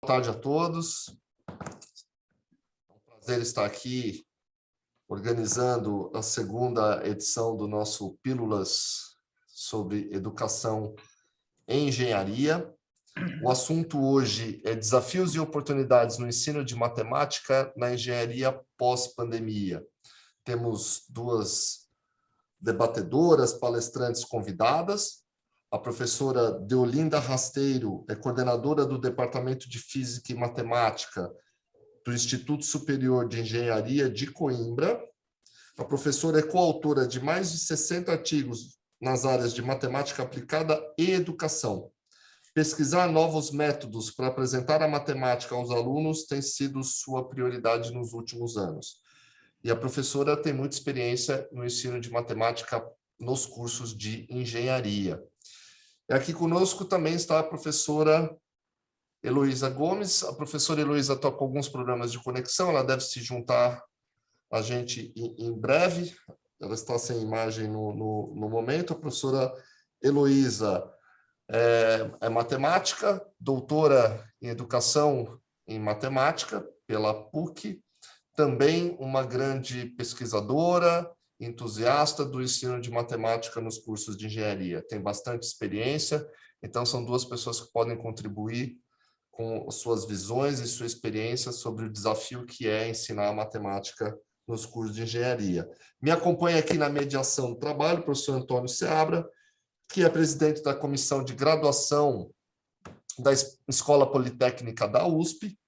Boa tarde a todos. É um prazer estar aqui organizando a segunda edição do nosso Pílulas sobre Educação em Engenharia. O assunto hoje é desafios e oportunidades no ensino de matemática na engenharia pós-pandemia. Temos duas debatedoras, palestrantes convidadas. A professora Deolinda Rasteiro é coordenadora do Departamento de Física e Matemática do Instituto Superior de Engenharia de Coimbra. A professora é coautora de mais de 60 artigos nas áreas de matemática aplicada e educação. Pesquisar novos métodos para apresentar a matemática aos alunos tem sido sua prioridade nos últimos anos. E a professora tem muita experiência no ensino de matemática nos cursos de engenharia. E aqui conosco também está a professora Heloísa Gomes. A professora Heloísa está com alguns problemas de conexão, ela deve se juntar a gente em breve. Ela está sem imagem no momento. A professora Heloísa é matemática, doutora em educação em matemática pela PUC, também uma grande pesquisadora, entusiasta do ensino de matemática nos cursos de engenharia. Tem bastante experiência, então são duas pessoas que podem contribuir com suas visões e sua experiência sobre o desafio que é ensinar matemática nos cursos de engenharia. Me acompanha aqui na mediação do trabalho o professor Antônio Seabra, que é presidente da comissão de graduação da Escola Politécnica da USP.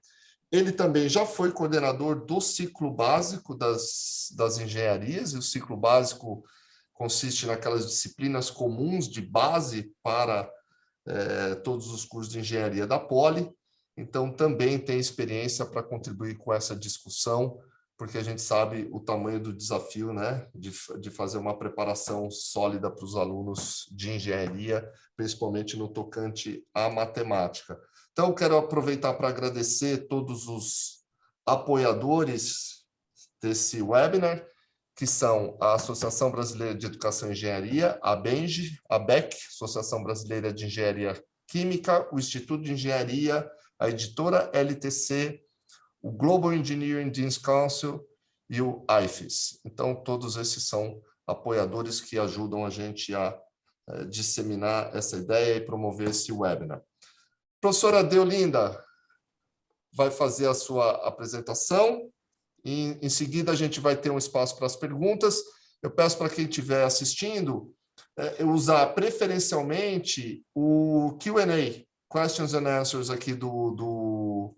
Ele também já foi coordenador do ciclo básico das engenharias, e o ciclo básico consiste naquelas disciplinas comuns de base para todos os cursos de engenharia da Poli. Então, também tem experiência para contribuir com essa discussão, porque a gente sabe o tamanho do desafio, né, de fazer uma preparação sólida para os alunos de engenharia, principalmente no tocante à matemática. Então, quero aproveitar para agradecer todos os apoiadores desse webinar, que são a Associação Brasileira de Educação e Engenharia, a ABENGE, a BEC, Associação Brasileira de Engenharia Química, o Instituto de Engenharia, a editora LTC, o Global Engineering Dean's Council e o IFES. Então, todos esses são apoiadores que ajudam a gente a disseminar essa ideia e promover esse webinar. Professora Deolinda vai fazer a sua apresentação e, em seguida, a gente vai ter um espaço para as perguntas. Eu peço para quem estiver assistindo usar preferencialmente o Q&A, Questions and Answers aqui do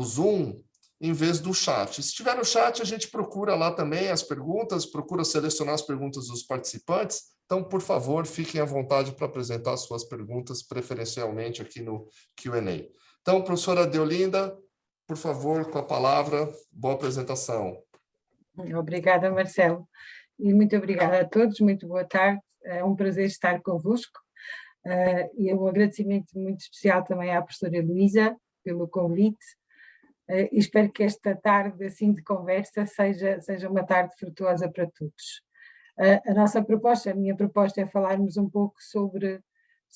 Zoom, em vez do chat. Se estiver no chat, a gente procura lá também as perguntas, procura selecionar as perguntas dos participantes. Então, por favor, fiquem à vontade para apresentar suas perguntas, preferencialmente aqui no Q&A. Então, professora Deolinda, por favor, com a palavra, boa apresentação. Obrigada, Marcelo. E muito obrigada a todos, muito boa tarde. É um prazer estar convosco. E um agradecimento muito especial também à professora Heloísa pelo convite. E espero que esta tarde assim de conversa seja uma tarde frutuosa para todos. A minha proposta é falarmos um pouco sobre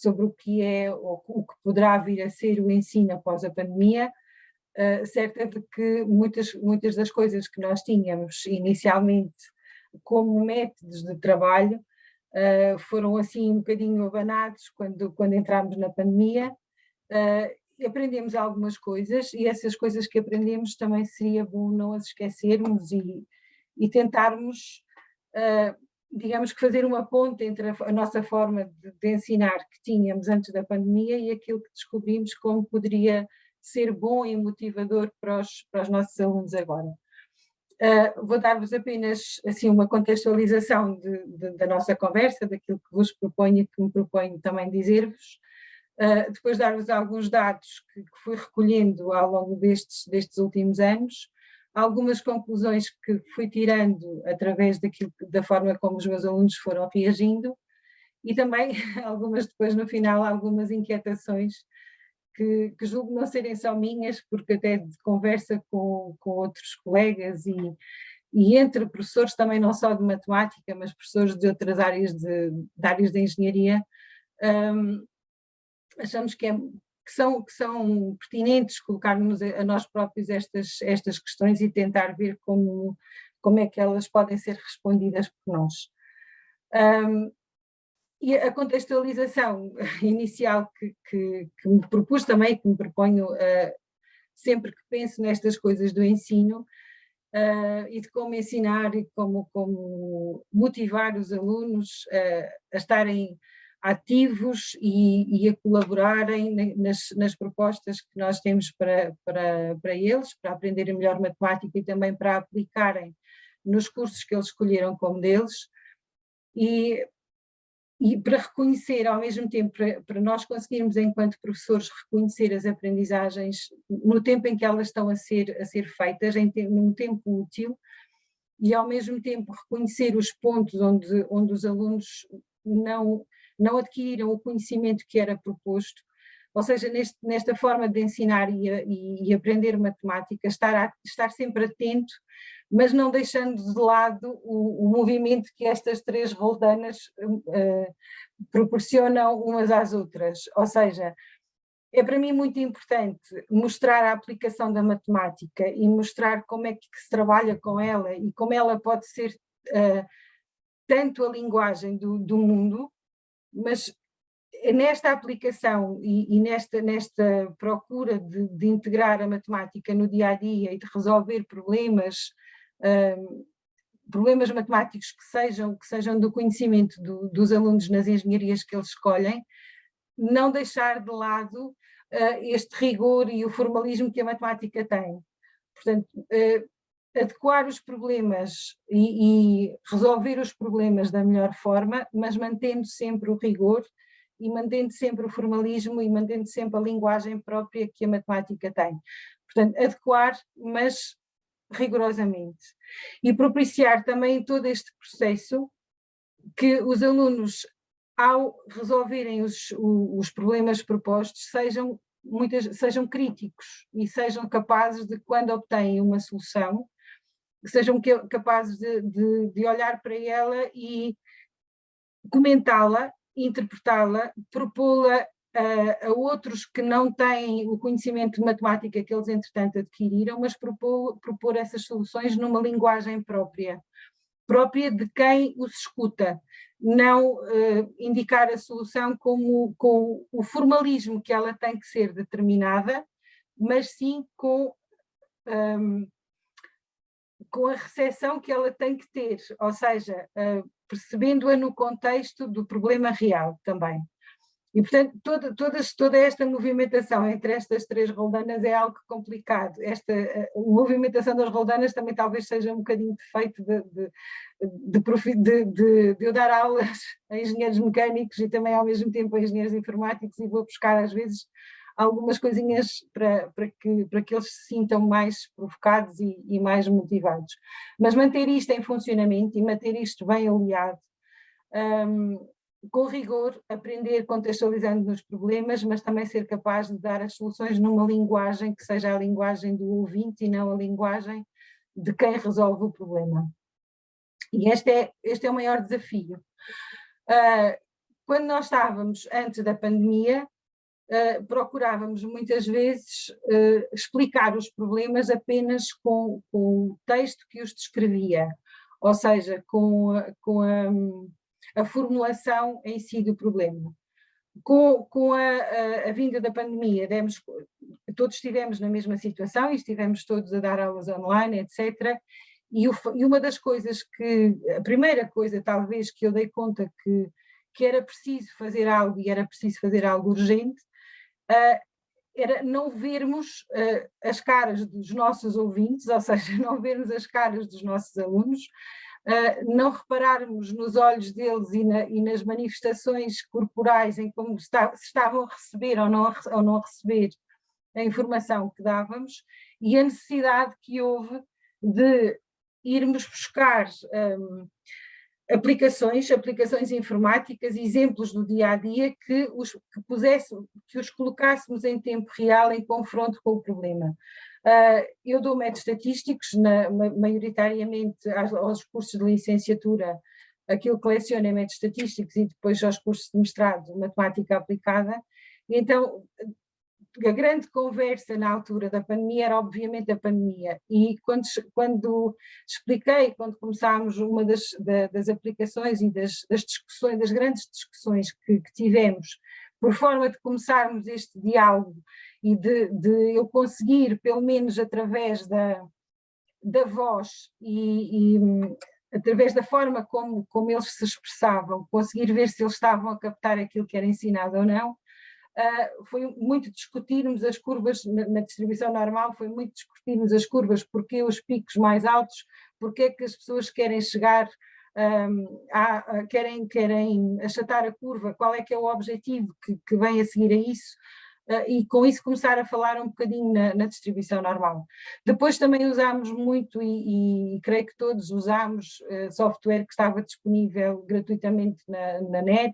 o que é ou o que poderá vir a ser o ensino após a pandemia, certa de que muitas das coisas que nós tínhamos inicialmente como métodos de trabalho foram assim um bocadinho abanados quando entramos na pandemia. Aprendemos algumas coisas e essas coisas que aprendemos também seria bom não as esquecermos e tentarmos, digamos que fazer uma ponte entre a nossa forma de ensinar que tínhamos antes da pandemia e aquilo que descobrimos como poderia ser bom e motivador para os nossos alunos agora. Vou dar-vos apenas assim, uma contextualização da nossa conversa, daquilo que vos proponho e que me proponho também dizer-vos. Depois dar-vos alguns dados que fui recolhendo ao longo destes últimos anos, algumas conclusões que fui tirando através da forma como os meus alunos foram reagindo e também depois no final algumas inquietações que julgo não serem só minhas, porque até de conversa com outros colegas e entre professores também não só de matemática, mas professores de outras áreas de engenharia, achamos que que são pertinentes colocarmos a nós próprios estas questões e tentar ver como é que elas podem ser respondidas por nós. E a contextualização inicial que me propus também, que me proponho sempre que penso nestas coisas do ensino, e de como ensinar e como motivar os alunos a estarem ativos e a colaborarem nas propostas que nós temos para eles, para aprenderem melhor matemática e também para aplicarem nos cursos que eles escolheram como deles, e para reconhecer ao mesmo tempo, para nós conseguirmos enquanto professores reconhecer as aprendizagens no tempo em que elas estão a ser feitas, num tempo útil, e ao mesmo tempo reconhecer os pontos onde os alunos não adquiriram o conhecimento que era proposto, ou seja, nesta forma de ensinar e aprender matemática, estar sempre atento, mas não deixando de lado o movimento que estas três roldanas proporcionam umas às outras. Ou seja, é para mim muito importante mostrar a aplicação da matemática e mostrar como é que se trabalha com ela e como ela pode ser tanto a linguagem do mundo, mas nesta aplicação e nesta procura de integrar a matemática no dia-a-dia e de resolver problemas matemáticos que sejam do conhecimento dos alunos nas engenharias que eles escolhem, não deixar de lado este rigor e o formalismo que a matemática tem. Portanto, adequar os problemas e resolver os problemas da melhor forma, mas mantendo sempre o rigor e mantendo sempre o formalismo e mantendo sempre a linguagem própria que a matemática tem. Portanto, adequar, mas rigorosamente. E propiciar também todo este processo que os alunos, ao resolverem os problemas propostos, sejam críticos e sejam capazes de, quando obtêm uma solução, sejam capazes de olhar para ela e comentá-la, interpretá-la, propô-la a outros que não têm o conhecimento de matemática que eles entretanto adquiriram, mas propor essas soluções numa linguagem própria de quem os escuta, não indicar a solução com o formalismo que ela tem que ser determinada, mas sim com a recepção que ela tem que ter, ou seja, percebendo-a no contexto do problema real também. E, portanto, toda esta movimentação entre estas três roldanas é algo complicado. A movimentação das roldanas também talvez seja um bocadinho defeito de eu dar aulas a engenheiros mecânicos e também ao mesmo tempo a engenheiros informáticos, e vou buscar às vezes algumas coisinhas para que eles se sintam mais provocados e mais motivados. Mas manter isto em funcionamento e manter isto bem aliado, com rigor, aprender contextualizando nos problemas, mas também ser capaz de dar as soluções numa linguagem que seja a linguagem do ouvinte e não a linguagem de quem resolve o problema. E este é o maior desafio. Quando nós estávamos antes da pandemia, procurávamos muitas vezes explicar os problemas apenas com o texto que os descrevia, ou seja, com a formulação em si do problema. Com a vinda da pandemia, todos estivemos na mesma situação e estivemos todos a dar aulas online, etc. E uma das coisas a primeira coisa talvez que eu dei conta que era preciso fazer algo e era preciso fazer algo urgente, era não vermos as caras dos nossos ouvintes, ou seja, não vermos as caras dos nossos alunos, não repararmos nos olhos deles e nas manifestações corporais em como se estavam a receber ou não receber a informação que dávamos, e a necessidade que houve de irmos buscar aplicações informáticas, exemplos do dia-a-dia que os colocássemos em tempo real em confronto com o problema. Eu dou métodos estatísticos, maioritariamente aos cursos de licenciatura, aquilo que leciono é métodos estatísticos, e depois aos cursos de mestrado, matemática aplicada, e então a grande conversa na altura da pandemia era obviamente a pandemia, e quando expliquei, quando começámos uma das aplicações e das discussões, das grandes discussões que tivemos, por forma de começarmos este diálogo e de eu conseguir, pelo menos através da voz e através da forma como eles se expressavam, conseguir ver se eles estavam a captar aquilo que era ensinado ou não. Foi muito discutirmos as curvas na distribuição normal, foi muito discutirmos as curvas, porque os picos mais altos, porque é que as pessoas querem chegar, querem achatar a curva, qual é que é o objetivo que vem a seguir a isso, e com isso começar a falar um bocadinho na distribuição normal. Depois também usámos muito, e creio que todos usámos, software que estava disponível gratuitamente na net.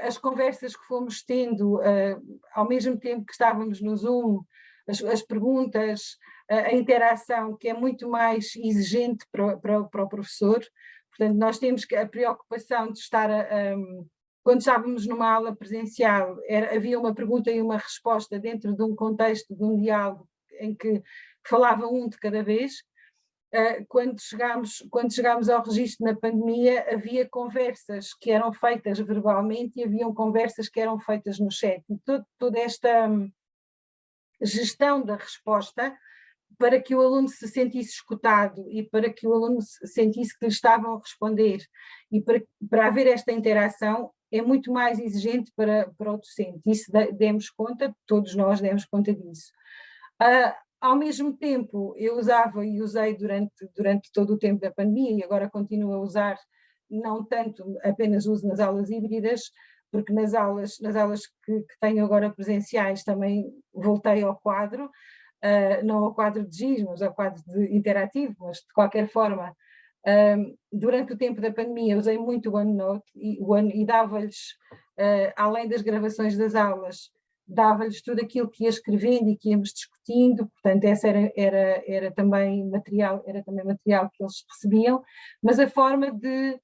As conversas que fomos tendo, ao mesmo tempo que estávamos no Zoom, as perguntas, a interação, que é muito mais exigente para o professor. Portanto, nós temos a preocupação de estar, quando estávamos numa aula presencial, havia uma pergunta e uma resposta dentro de um contexto, de um diálogo, em que falava um de cada vez. Quando chegámos ao registro na pandemia, havia conversas que eram feitas verbalmente e haviam conversas que eram feitas no chat. E toda esta gestão da resposta, para que o aluno se sentisse escutado e para que o aluno sentisse que lhe estavam a responder e para haver esta interação, é muito mais exigente para o docente. Isso demos conta, todos nós demos conta disso. Ao mesmo tempo, eu usava e usei durante todo o tempo da pandemia, e agora continuo a usar, não tanto, apenas uso nas aulas híbridas, porque nas aulas que tenho agora presenciais também voltei ao quadro, não ao quadro de giz, mas ao quadro interativo, mas de qualquer forma, durante o tempo da pandemia usei muito o OneNote e dava-lhes, além das gravações das aulas, dava-lhes tudo aquilo que ia escrevendo e que íamos discutindo. Portanto, essa era também material que eles recebiam, mas a forma de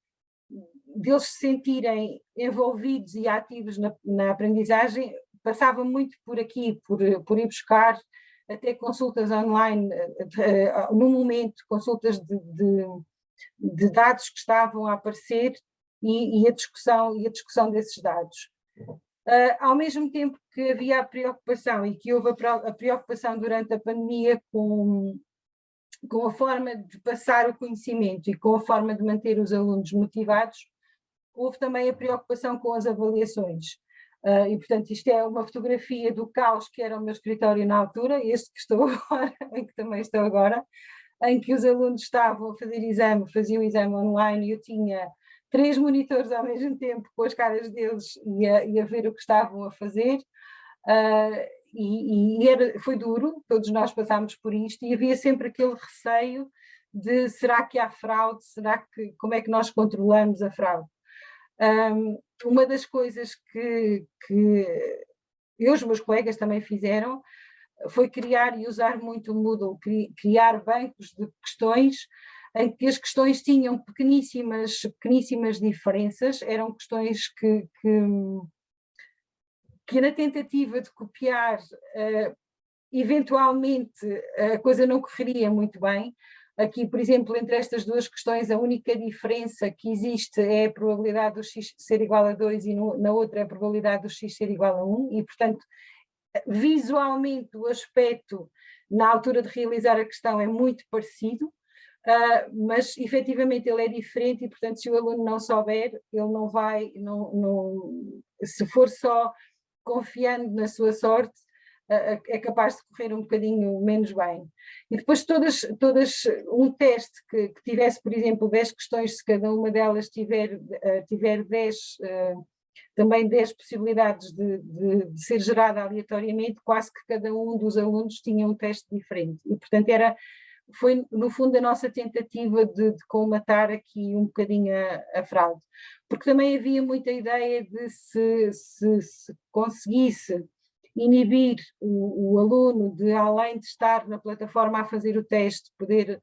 eles se sentirem envolvidos e ativos na aprendizagem passava muito por aqui, por ir buscar até consultas online, no momento, consultas de dados que estavam a aparecer e a discussão desses dados. Ao mesmo tempo que havia a preocupação, e que houve a preocupação durante a pandemia com a forma de passar o conhecimento e com a forma de manter os alunos motivados, houve também a preocupação com as avaliações. E, portanto, isto é uma fotografia do caos que era o meu escritório na altura, este que estou agora, em que também estou agora, em que os alunos estavam a faziam o exame online, e eu tinha 3 monitores ao mesmo tempo com as caras deles e a ver o que estavam a fazer, foi duro, todos nós passámos por isto, e havia sempre aquele receio de será que há fraude, como é que nós controlamos a fraude? Uma das coisas que eu e os meus colegas também fizeram foi criar e usar muito o Moodle, criar bancos de questões em que as questões tinham pequeníssimas diferenças, eram questões que na tentativa de copiar, eventualmente a coisa não correria muito bem. Aqui, por exemplo, entre estas duas questões, a única diferença que existe é a probabilidade do x ser igual a 2 e na outra é a probabilidade do x ser igual a 1, e, portanto, visualmente o aspecto na altura de realizar a questão é muito parecido, mas efetivamente ele é diferente e, portanto, se o aluno não souber, ele não vai, se for só confiando na sua sorte, é capaz de correr um bocadinho menos bem. E depois todas um teste que tivesse, por exemplo, 10 questões, se cada uma delas tiver 10 possibilidades de ser gerada aleatoriamente, quase que cada um dos alunos tinha um teste diferente. E, portanto, foi no fundo a nossa tentativa de colmatar aqui um bocadinho a fraude. Porque também havia muita ideia de se conseguisse inibir o aluno de, além de estar na plataforma a fazer o teste, poder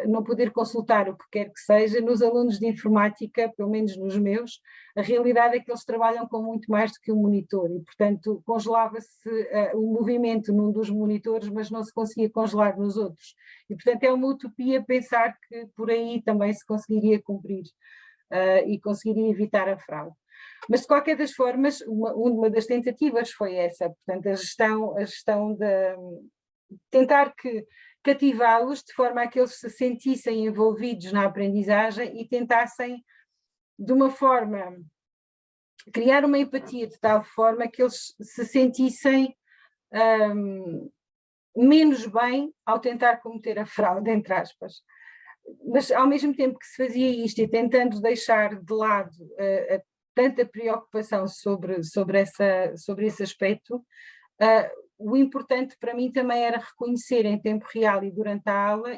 não poder consultar o que quer que seja. Nos alunos de informática, pelo menos nos meus, a realidade é que eles trabalham com muito mais do que um monitor e, portanto, congelava-se o movimento num dos monitores, mas não se conseguia congelar nos outros. E, portanto, é uma utopia pensar que por aí também se conseguiria cumprir e conseguiria evitar a fraude. Mas, de qualquer das formas, uma das tentativas foi essa, portanto, a gestão de tentar cativá-los de forma a que eles se sentissem envolvidos na aprendizagem e tentassem, de uma forma, criar uma empatia de tal forma que eles se sentissem menos bem ao tentar cometer a fraude, entre aspas. Mas, ao mesmo tempo que se fazia isto e tentando deixar de lado tanta preocupação sobre esse aspecto, o importante para mim também era reconhecer em tempo real e durante a aula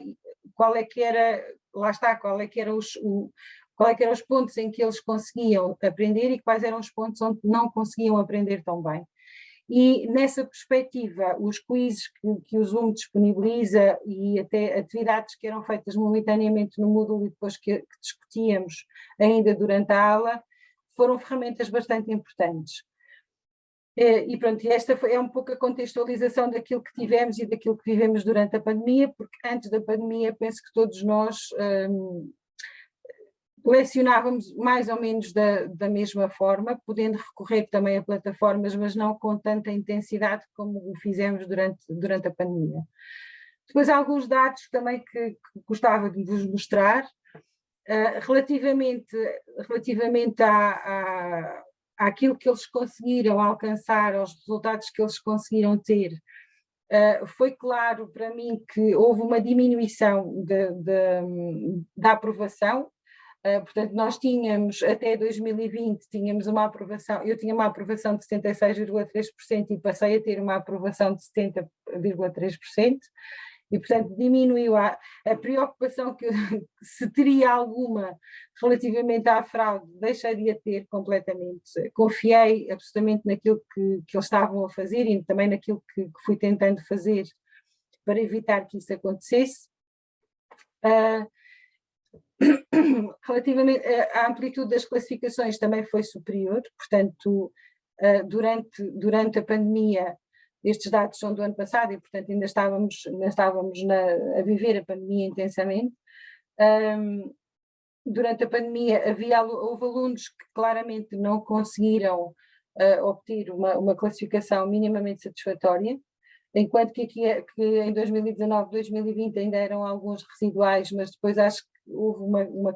qual é que era, lá está, qual é que eram os pontos em que eles conseguiam aprender e quais eram os pontos onde não conseguiam aprender tão bem. E nessa perspectiva, os quizzes que o Zoom disponibiliza e até atividades que eram feitas momentaneamente no Moodle e depois que discutíamos ainda durante a aula, foram ferramentas bastante importantes. E pronto, esta é um pouco a contextualização daquilo que tivemos e daquilo que vivemos durante a pandemia, porque antes da pandemia penso que todos nós lecionávamos mais ou menos da mesma forma, podendo recorrer também a plataformas, mas não com tanta intensidade como o fizemos durante a pandemia. Depois há alguns dados também que gostava de vos mostrar, relativamente àquilo que eles conseguiram alcançar, aos resultados que eles conseguiram ter. Foi claro para mim que houve uma diminuição da aprovação. Portanto, nós tínhamos, até 2020, tínhamos uma aprovação, eu tinha uma aprovação de 76,3% e passei a ter uma aprovação de 70,3%, e, portanto, diminuiu a preocupação que se teria alguma relativamente à fraude, deixei de a ter completamente. Confiei absolutamente naquilo que eles estavam a fazer e também naquilo que fui tentando fazer para evitar que isso acontecesse. Relativamente à amplitude das classificações também foi superior, portanto, durante a pandemia, estes dados são do ano passado e, portanto, ainda estávamos a viver a pandemia intensamente. Durante a pandemia houve alunos que claramente não conseguiram obter uma classificação minimamente satisfatória, enquanto que em 2019, 2020 ainda eram alguns residuais, mas depois acho que houve uma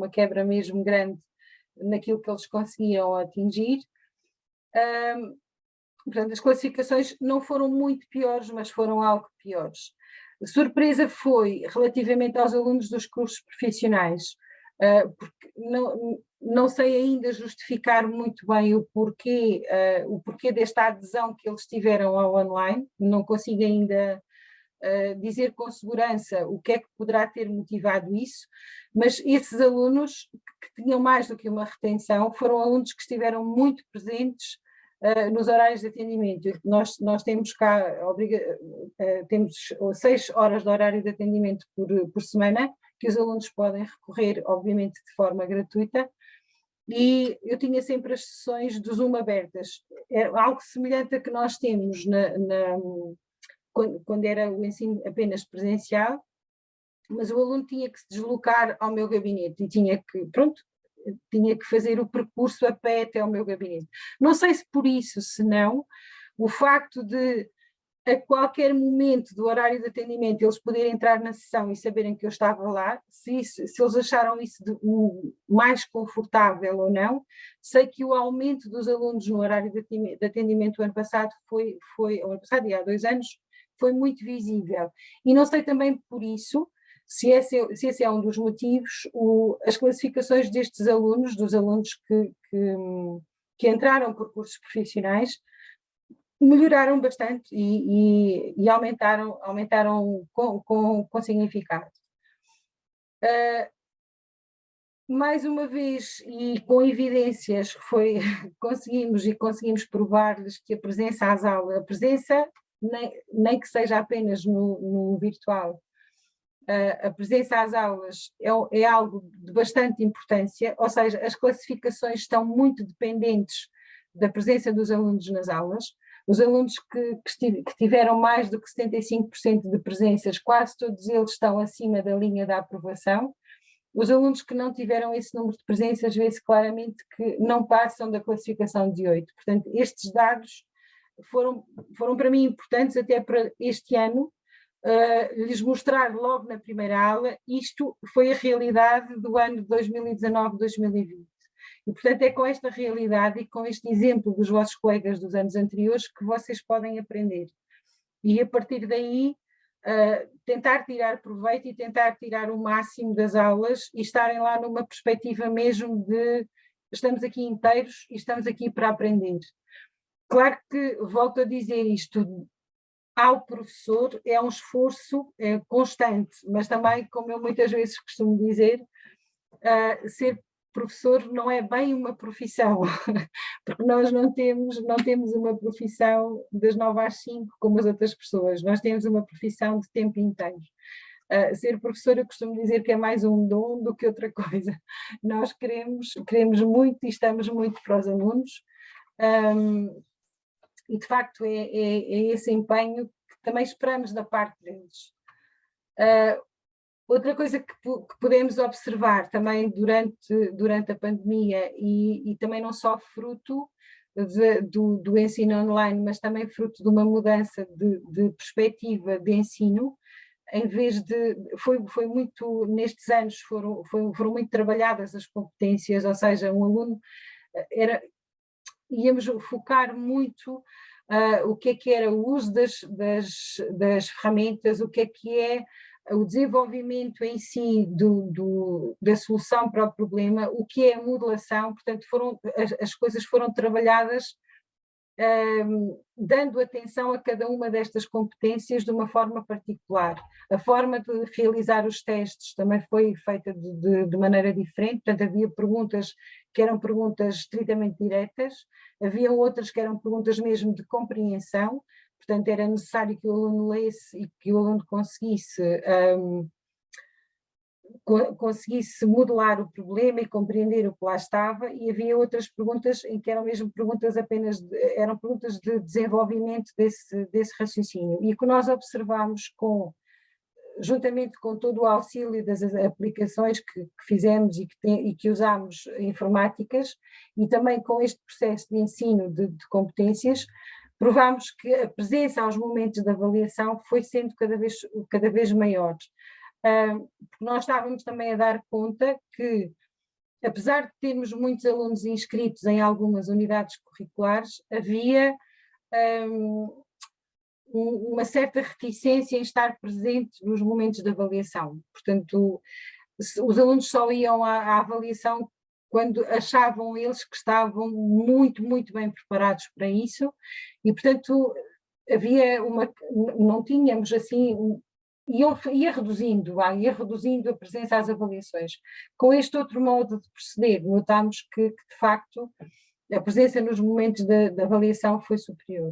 quebra mesmo grande naquilo que eles conseguiam atingir. Portanto, as classificações não foram muito piores, mas foram algo piores. A surpresa foi relativamente aos alunos dos cursos profissionais, porque não sei ainda justificar muito bem o porquê desta adesão que eles tiveram ao online, não consigo ainda dizer com segurança o que é que poderá ter motivado isso, mas esses alunos que tinham mais do que uma retenção foram alunos que estiveram muito presentes nos horários de atendimento. Nós temos cá, temos 6 horas de horário de atendimento por semana, que os alunos podem recorrer, obviamente, de forma gratuita, e eu tinha sempre as sessões do Zoom abertas. É algo semelhante a que nós temos quando era o ensino apenas presencial, mas o aluno tinha que se deslocar ao meu gabinete e tinha que fazer o percurso a pé até ao meu gabinete. Não sei se por isso, se não, o facto de a qualquer momento do horário de atendimento eles poderem entrar na sessão e saberem que eu estava lá, se eles acharam isso mais confortável ou não. Sei que o aumento dos alunos no horário de atendimento o ano passado o ano passado e há 2 anos, foi muito visível. E não sei também por isso, se esse é um dos motivos, as classificações destes alunos, dos alunos que entraram por cursos profissionais, melhoraram bastante e aumentaram com significado. Mais uma vez, e com evidências, conseguimos provar-lhes que a presença às aulas, a presença, nem que seja apenas no virtual, A presença às aulas é algo de bastante importância, ou seja, as classificações estão muito dependentes da presença dos alunos nas aulas. Os alunos que tiveram mais do que 75% de presenças, quase todos eles estão acima da linha da aprovação. Os alunos que não tiveram esse número de presenças, vê-se claramente que não passam da classificação de 8. Portanto, estes dados foram para mim importantes até para este ano, lhes mostrar logo na primeira aula. Isto foi a realidade do ano 2019-2020. E, portanto, é com esta realidade e com este exemplo dos vossos colegas dos anos anteriores que vocês podem aprender. E, a partir daí, tentar tirar proveito e tentar tirar o máximo das aulas e estarem lá numa perspectiva mesmo de estamos aqui inteiros e estamos aqui para aprender. Claro que, volto a dizer isto, ao professor é um esforço constante, mas também, como eu muitas vezes costumo dizer, ser professor não é bem uma profissão, porque nós não temos uma profissão das 9 às 5 como as outras pessoas, nós temos uma profissão de tempo inteiro. Ser professor, eu costumo dizer que é mais um dom do que outra coisa. Nós queremos muito e estamos muito para os alunos, e de facto é esse empenho que também esperamos da parte deles. Outra coisa que podemos observar também durante a pandemia, e também não só fruto do ensino online, mas também fruto de uma mudança de perspectiva de ensino, em vez de, foi muito, nestes anos foram muito trabalhadas as competências, ou seja, um aluno íamos focar muito o que era o uso das ferramentas, o que é o desenvolvimento em si da solução para o problema, o que é a modelação. Portanto, as coisas foram trabalhadas dando atenção a cada uma destas competências de uma forma particular. A forma de realizar os testes também foi feita de maneira diferente, portanto havia perguntas que eram perguntas estritamente diretas, havia outras que eram perguntas mesmo de compreensão, portanto era necessário que o aluno lesse e que o aluno conseguisse modelar o problema e compreender o que lá estava, e havia outras perguntas em que eram mesmo perguntas eram perguntas de desenvolvimento desse raciocínio. E o que nós observamos juntamente com todo o auxílio das aplicações que fizemos e que usámos informáticas, e também com este processo de ensino de competências, provámos que a presença aos momentos de avaliação foi sendo cada vez maior. Porque nós estávamos também a dar conta que, apesar de termos muitos alunos inscritos em algumas unidades curriculares, havia uma certa reticência em estar presente nos momentos de avaliação. Portanto, os alunos só iam à avaliação quando achavam eles que estavam muito, muito bem preparados para isso, e portanto não tínhamos assim, ia reduzindo a presença às avaliações. Com este outro modo de proceder, notámos que de facto a presença nos momentos da avaliação foi superior.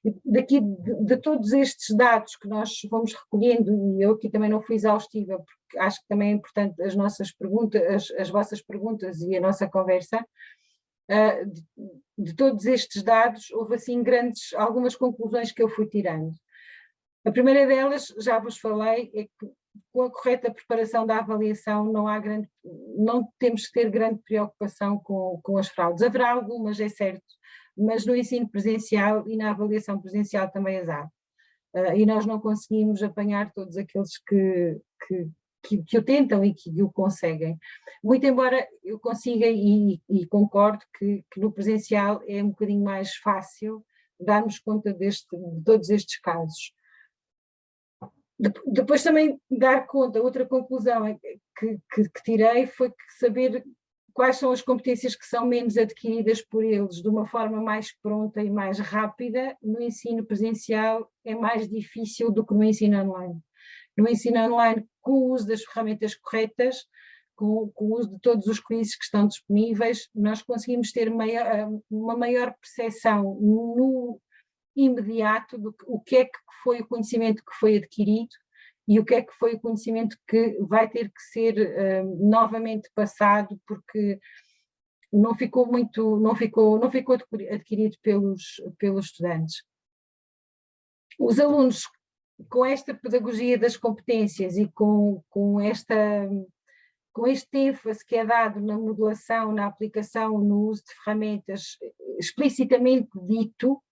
E daqui de todos estes dados que nós fomos recolhendo, e eu aqui também não fui exaustiva, porque acho que também é importante as nossas perguntas, as vossas perguntas e a nossa conversa, de todos estes dados, houve assim algumas conclusões que eu fui tirando. A primeira delas, já vos falei, é que com a correta preparação da avaliação não temos que ter grande preocupação com as fraudes. Haverá algumas, é certo, mas no ensino presencial e na avaliação presencial também as há. E nós não conseguimos apanhar todos aqueles que o tentam e que o conseguem. Muito embora eu consiga e concordo que no presencial é um bocadinho mais fácil darmos conta de todos estes casos. Depois também dar conta, outra conclusão que tirei foi que saber quais são as competências que são menos adquiridas por eles de uma forma mais pronta e mais rápida no ensino presencial é mais difícil do que no ensino online. No ensino online, com o uso das ferramentas corretas, com o uso de todos os quizzes que estão disponíveis, nós conseguimos ter uma maior percepção no imediato do que é que foi o conhecimento que foi adquirido e o que é que foi o conhecimento que vai ter que ser novamente passado, porque não ficou adquirido pelos estudantes. Os alunos, com esta pedagogia das competências e com este ênfase que é dado na modelação, na aplicação, no uso de ferramentas explicitamente dito,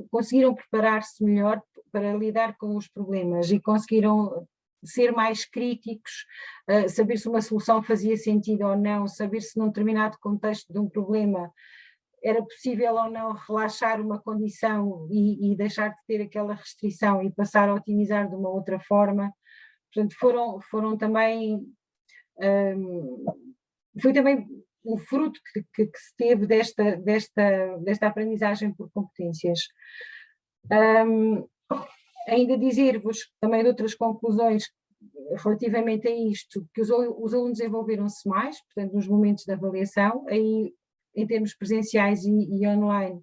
conseguiram preparar-se melhor para lidar com os problemas e conseguiram ser mais críticos, saber se uma solução fazia sentido ou não, saber se num determinado contexto de um problema era possível ou não relaxar uma condição e deixar de ter aquela restrição e passar a otimizar de uma outra forma. Portanto, foram também, foi também um fruto que se teve desta aprendizagem por competências. Ainda dizer-vos também de outras conclusões relativamente a isto, que os alunos desenvolveram-se mais, portanto, nos momentos de avaliação, aí em termos presenciais e online,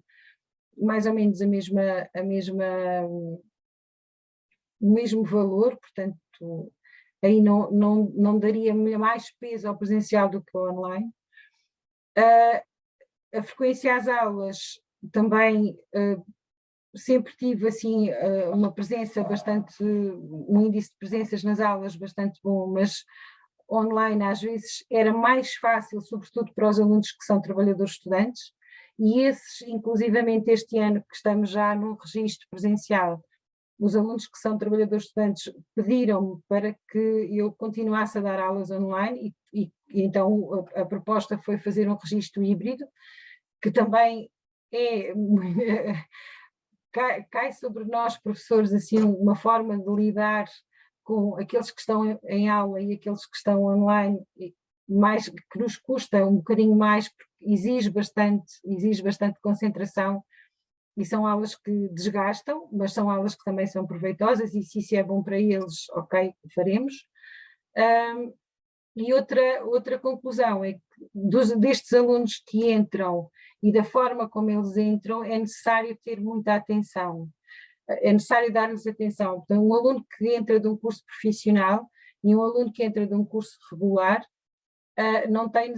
mais ou menos o mesmo valor, portanto, aí não daria mais peso ao presencial do que ao online. A frequência às aulas também sempre tive assim uma presença bastante, um índice de presenças nas aulas bastante bom, mas online às vezes era mais fácil, sobretudo para os alunos que são trabalhadores estudantes, e esses, inclusivamente este ano que estamos já num registro presencial, os alunos que são trabalhadores estudantes pediram-me para que eu continuasse a dar aulas online e então a proposta foi fazer um registro híbrido, que também cai sobre nós professores assim uma forma de lidar com aqueles que estão em aula e aqueles que estão online, mais, que nos custa um bocadinho mais, porque exige bastante concentração, e são aulas que desgastam, mas são aulas que também são proveitosas, e se isso é bom para eles, ok, faremos. E outra conclusão é que destes alunos que entram e da forma como eles entram, é necessário ter muita atenção. É necessário dar-lhes atenção. Portanto, um aluno que entra de um curso profissional e um aluno que entra de um curso regular não tem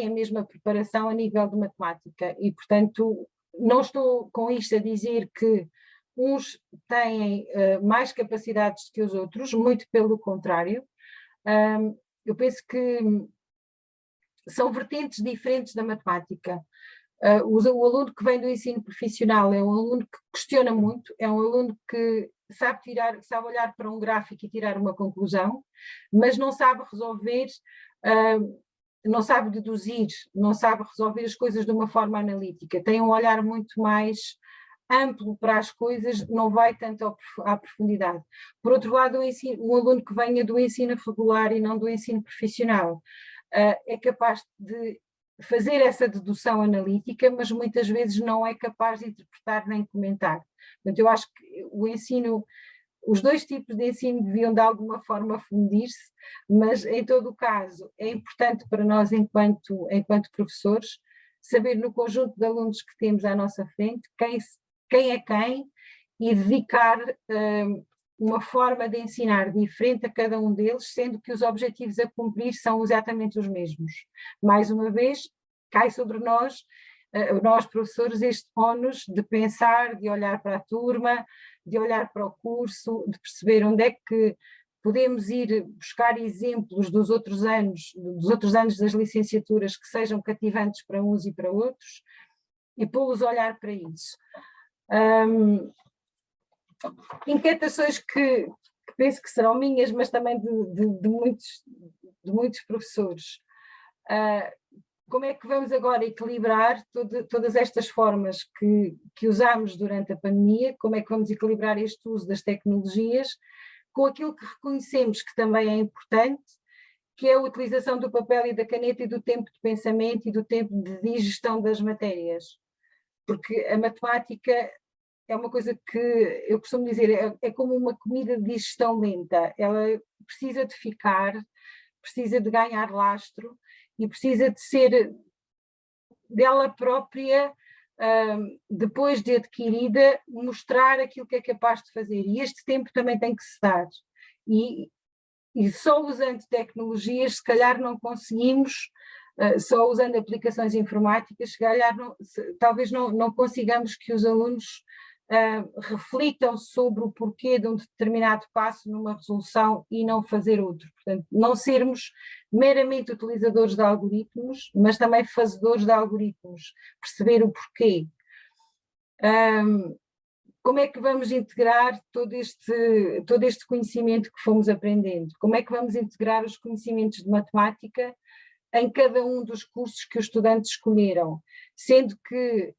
a mesma preparação a nível de matemática e, portanto, não estou com isto a dizer que uns têm mais capacidades que os outros, muito pelo contrário. Eu penso que são vertentes diferentes da matemática. O aluno que vem do ensino profissional é um aluno que questiona muito, é um aluno que sabe olhar para um gráfico e tirar uma conclusão, mas não sabe resolver, não sabe deduzir, não sabe resolver as coisas de uma forma analítica, tem um olhar muito mais amplo para as coisas, não vai tanto à profundidade. Por outro lado, um aluno que venha do ensino regular e não do ensino profissional é capaz de fazer essa dedução analítica, mas muitas vezes não é capaz de interpretar nem comentar. Portanto, eu acho que os dois tipos de ensino deviam de alguma forma fundir-se, mas em todo o caso é importante para nós enquanto professores saber no conjunto de alunos que temos à nossa frente quem é quem e dedicar uma forma de ensinar diferente a cada um deles, sendo que os objetivos a cumprir são exatamente os mesmos. Mais uma vez, cai sobre nós professores, este ónus de pensar, de olhar para a turma, de olhar para o curso, de perceber onde é que podemos ir buscar exemplos dos outros anos das licenciaturas que sejam cativantes para uns e para outros, e pô-los a olhar para isso. Inquietações que penso que serão minhas, mas também de muitos professores. Como é que vamos agora equilibrar todas estas formas que usamos durante a pandemia? Como é que vamos equilibrar este uso das tecnologias com aquilo que reconhecemos que também é importante, que é a utilização do papel e da caneta e do tempo de pensamento e do tempo de digestão das matérias? Porque a matemática é uma coisa que eu costumo dizer, é como uma comida de digestão lenta, ela precisa de ficar, precisa de ganhar lastro e precisa de ser dela própria depois de adquirida, mostrar aquilo que é capaz de fazer. E este tempo também tem que se dar. E só usando tecnologias, se calhar não conseguimos, só usando aplicações informáticas, se calhar talvez não consigamos que os alunos reflitam sobre o porquê de um determinado passo numa resolução e não fazer outro. Portanto, não sermos meramente utilizadores de algoritmos, mas também fazedores de algoritmos, perceber o porquê. Como é que vamos integrar todo este conhecimento que fomos aprendendo? Como é que vamos integrar os conhecimentos de matemática em cada um dos cursos que os estudantes escolheram? Sendo que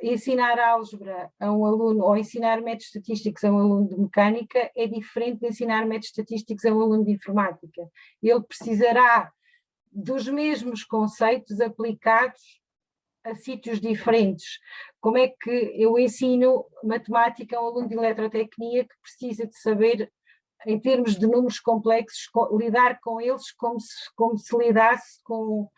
ensinar álgebra a um aluno ou ensinar métodos estatísticos a um aluno de mecânica é diferente de ensinar métodos estatísticos a um aluno de informática. Ele precisará dos mesmos conceitos aplicados a sítios diferentes. Como é que eu ensino matemática a um aluno de eletrotecnia que precisa de saber, em termos de números complexos, lidar com eles como se lidasse com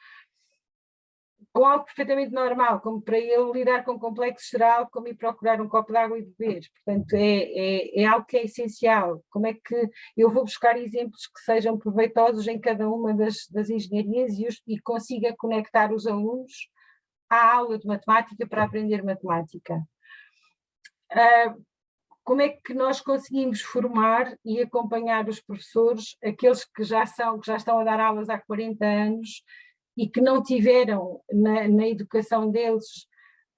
algo perfeitamente normal, como para ele lidar com complexo geral, como ir procurar um copo de água e beber. Portanto, é algo que é essencial. Como é que eu vou buscar exemplos que sejam proveitosos em cada uma das engenharias e consiga conectar os alunos à aula de matemática para aprender matemática? Como é que nós conseguimos formar e acompanhar os professores, aqueles que já estão a dar aulas há 40 anos e que não tiveram na educação deles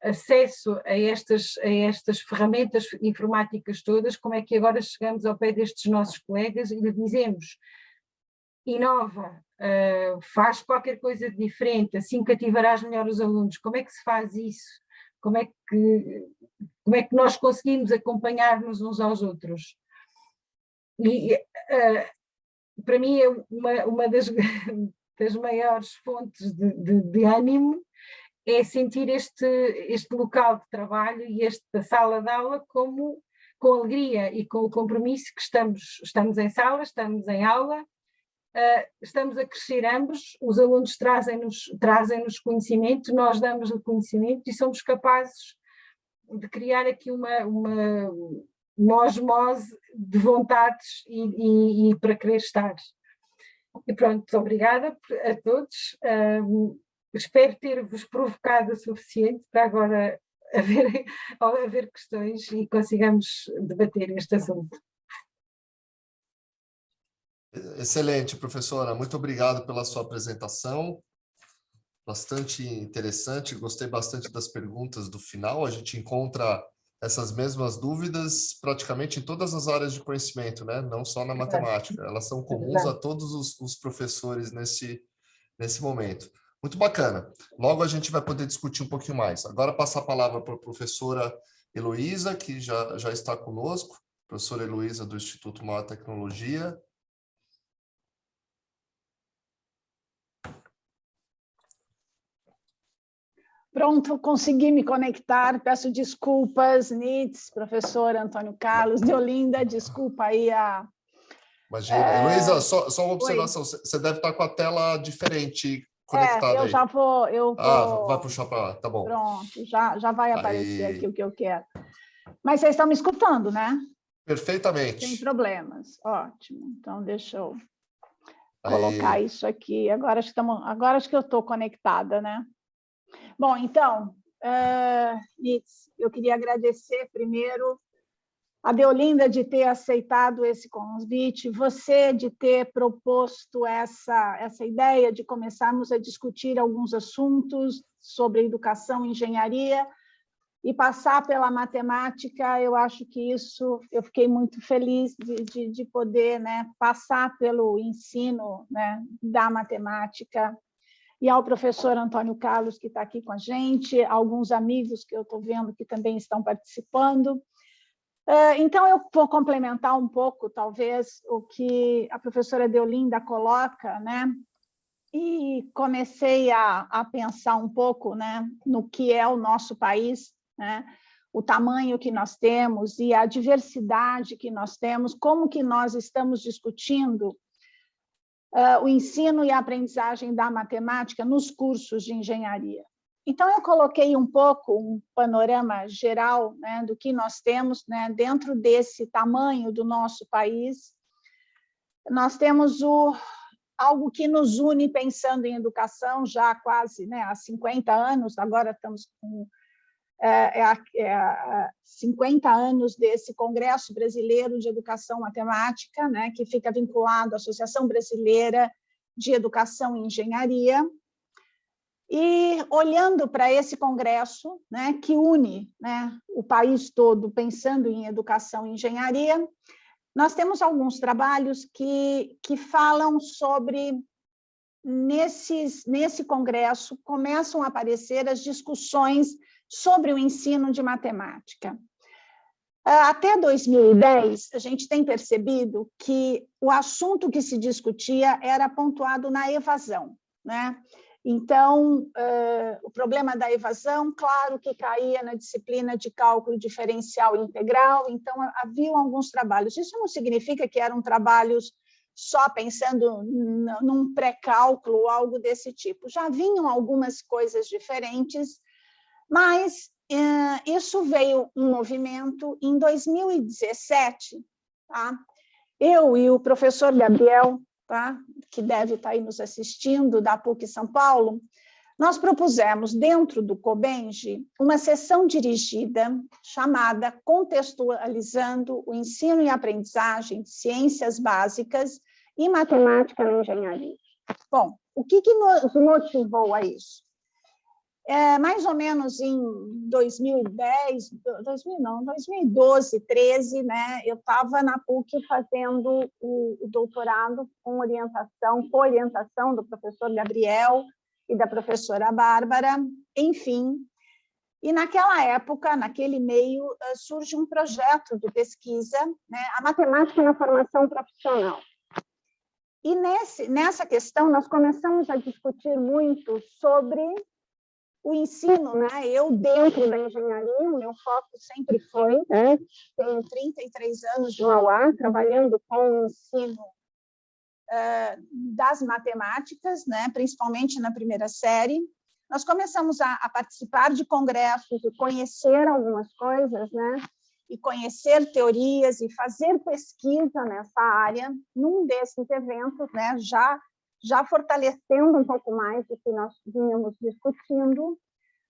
acesso a estas ferramentas informáticas todas? Como é que agora chegamos ao pé destes nossos colegas e lhes dizemos: inova, faz qualquer coisa de diferente, assim cativarás melhor os alunos? Como é que se faz isso? Como é que nós conseguimos acompanhar-nos uns aos outros? E para mim é uma das maiores fontes de ânimo é sentir este local de trabalho e esta sala de aula com alegria e com o compromisso que estamos em sala, estamos em aula, estamos a crescer ambos, os alunos trazem-nos conhecimento, nós damos-lhe conhecimento e somos capazes de criar aqui uma osmose de vontades e para querer estar. E pronto, obrigada a todos. Espero ter-vos provocado o suficiente para agora haver questões e consigamos debater este assunto. Excelente, professora. Muito obrigado pela sua apresentação. Bastante interessante. Gostei bastante das perguntas do final. A gente encontra essas mesmas dúvidas praticamente em todas as áreas de conhecimento, né? Não só na matemática. Elas são comuns a todos os professores nesse momento. Muito bacana. Logo a gente vai poder discutir um pouquinho mais. Agora passar a palavra para a professora Heloísa, que já está conosco. Professora Heloísa, do Instituto Maior Tecnologia. Pronto, consegui me conectar. Peço desculpas, Nitz, professor Antônio Carlos, Deolinda, desculpa aí a... Imagina. Heloísa, só uma observação. Oi. Você deve estar com a tela diferente conectada aí. Já vou... vai puxar para lá, tá bom. Pronto, já vai aparecer aqui o que eu quero. Mas vocês estão me escutando, né? Perfeitamente. Sem problemas, ótimo. Então, deixa eu colocar isso aqui. Agora acho que eu estou conectada, né? Bom, então, Nitz, eu queria agradecer primeiro a Deolinda de ter aceitado esse convite, você de ter proposto essa ideia de começarmos a discutir alguns assuntos sobre educação e engenharia e passar pela matemática. Eu acho que isso, eu fiquei muito feliz de poder, né, passar pelo ensino, né, da matemática. E ao professor Antônio Carlos, que está aqui com a gente, alguns amigos que eu estou vendo que também estão participando. Então, eu vou complementar um pouco, talvez, o que a professora Deolinda coloca, né? E comecei a pensar um pouco, né, no que é o nosso país, né? O tamanho que nós temos e a diversidade que nós temos, como que nós estamos discutindo o ensino e a aprendizagem da matemática nos cursos de engenharia. Então, eu coloquei um pouco um panorama geral, né, do que nós temos, né, dentro desse tamanho do nosso país. Nós temos algo que nos une pensando em educação já quase, né, há 50 anos, agora estamos com 50 anos desse Congresso Brasileiro de Educação Matemática, né, que fica vinculado à Associação Brasileira de Educação e Engenharia. E olhando para esse congresso, né, que une, né, o país todo pensando em educação e engenharia, nós temos alguns trabalhos que falam sobre, nesse congresso, começam a aparecer as discussões sobre o ensino de matemática. Até 2010, a gente tem percebido que o assunto que se discutia era pontuado na evasão, né? Então, o problema da evasão, claro que caía na disciplina de cálculo diferencial integral, então haviam alguns trabalhos. Isso não significa que eram trabalhos só pensando num pré-cálculo ou algo desse tipo. Já vinham algumas coisas diferentes, mas isso veio um movimento em 2017, tá? Eu e o professor Gabriel, tá, que deve estar aí nos assistindo, da PUC São Paulo, nós propusemos, dentro do COBENGE, uma sessão dirigida chamada Contextualizando o Ensino e Aprendizagem de Ciências Básicas e Matemática na Engenharia. Bom, o que nos motivou a isso? Mais ou menos em 2012, 2013, né, eu estava na PUC fazendo o doutorado com orientação do professor Gabriel e da professora Bárbara, enfim. E naquela época, naquele meio, surge um projeto de pesquisa, né, a matemática na formação profissional. E nessa questão, nós começamos a discutir muito sobre o ensino, né? Eu, dentro da engenharia, o meu foco sempre foi, né? Tenho 33 anos de Mauá, trabalhando com o ensino das matemáticas, né? Principalmente na primeira série. Nós começamos a participar de congressos e conhecer algumas coisas, né? E conhecer teorias e fazer pesquisa nessa área, num desses eventos, né? Já fortalecendo um pouco mais do que nós vínhamos discutindo,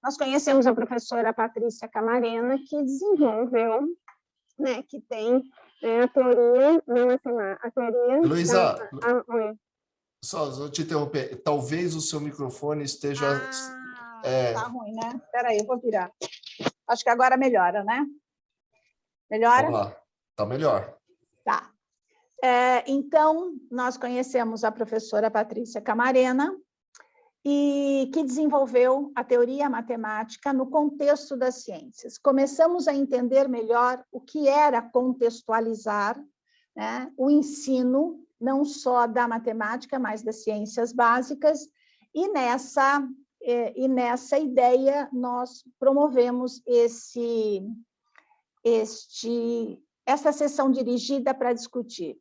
nós conhecemos a professora Patrícia Camarena, que desenvolveu, né, que tem a teoria da matemática. Luísa, só vou te interromper. Talvez o seu microfone esteja... Tá ruim, né? Espera aí, eu vou virar. Acho que agora melhora, né? Melhora? Vamos lá, tá melhor. Tá. Então, nós conhecemos a professora Patrícia Camarena, e que desenvolveu a teoria matemática no contexto das ciências. Começamos a entender melhor o que era contextualizar, né, o ensino, não só da matemática, mas das ciências básicas, e nessa ideia nós promovemos essa sessão dirigida para discutir.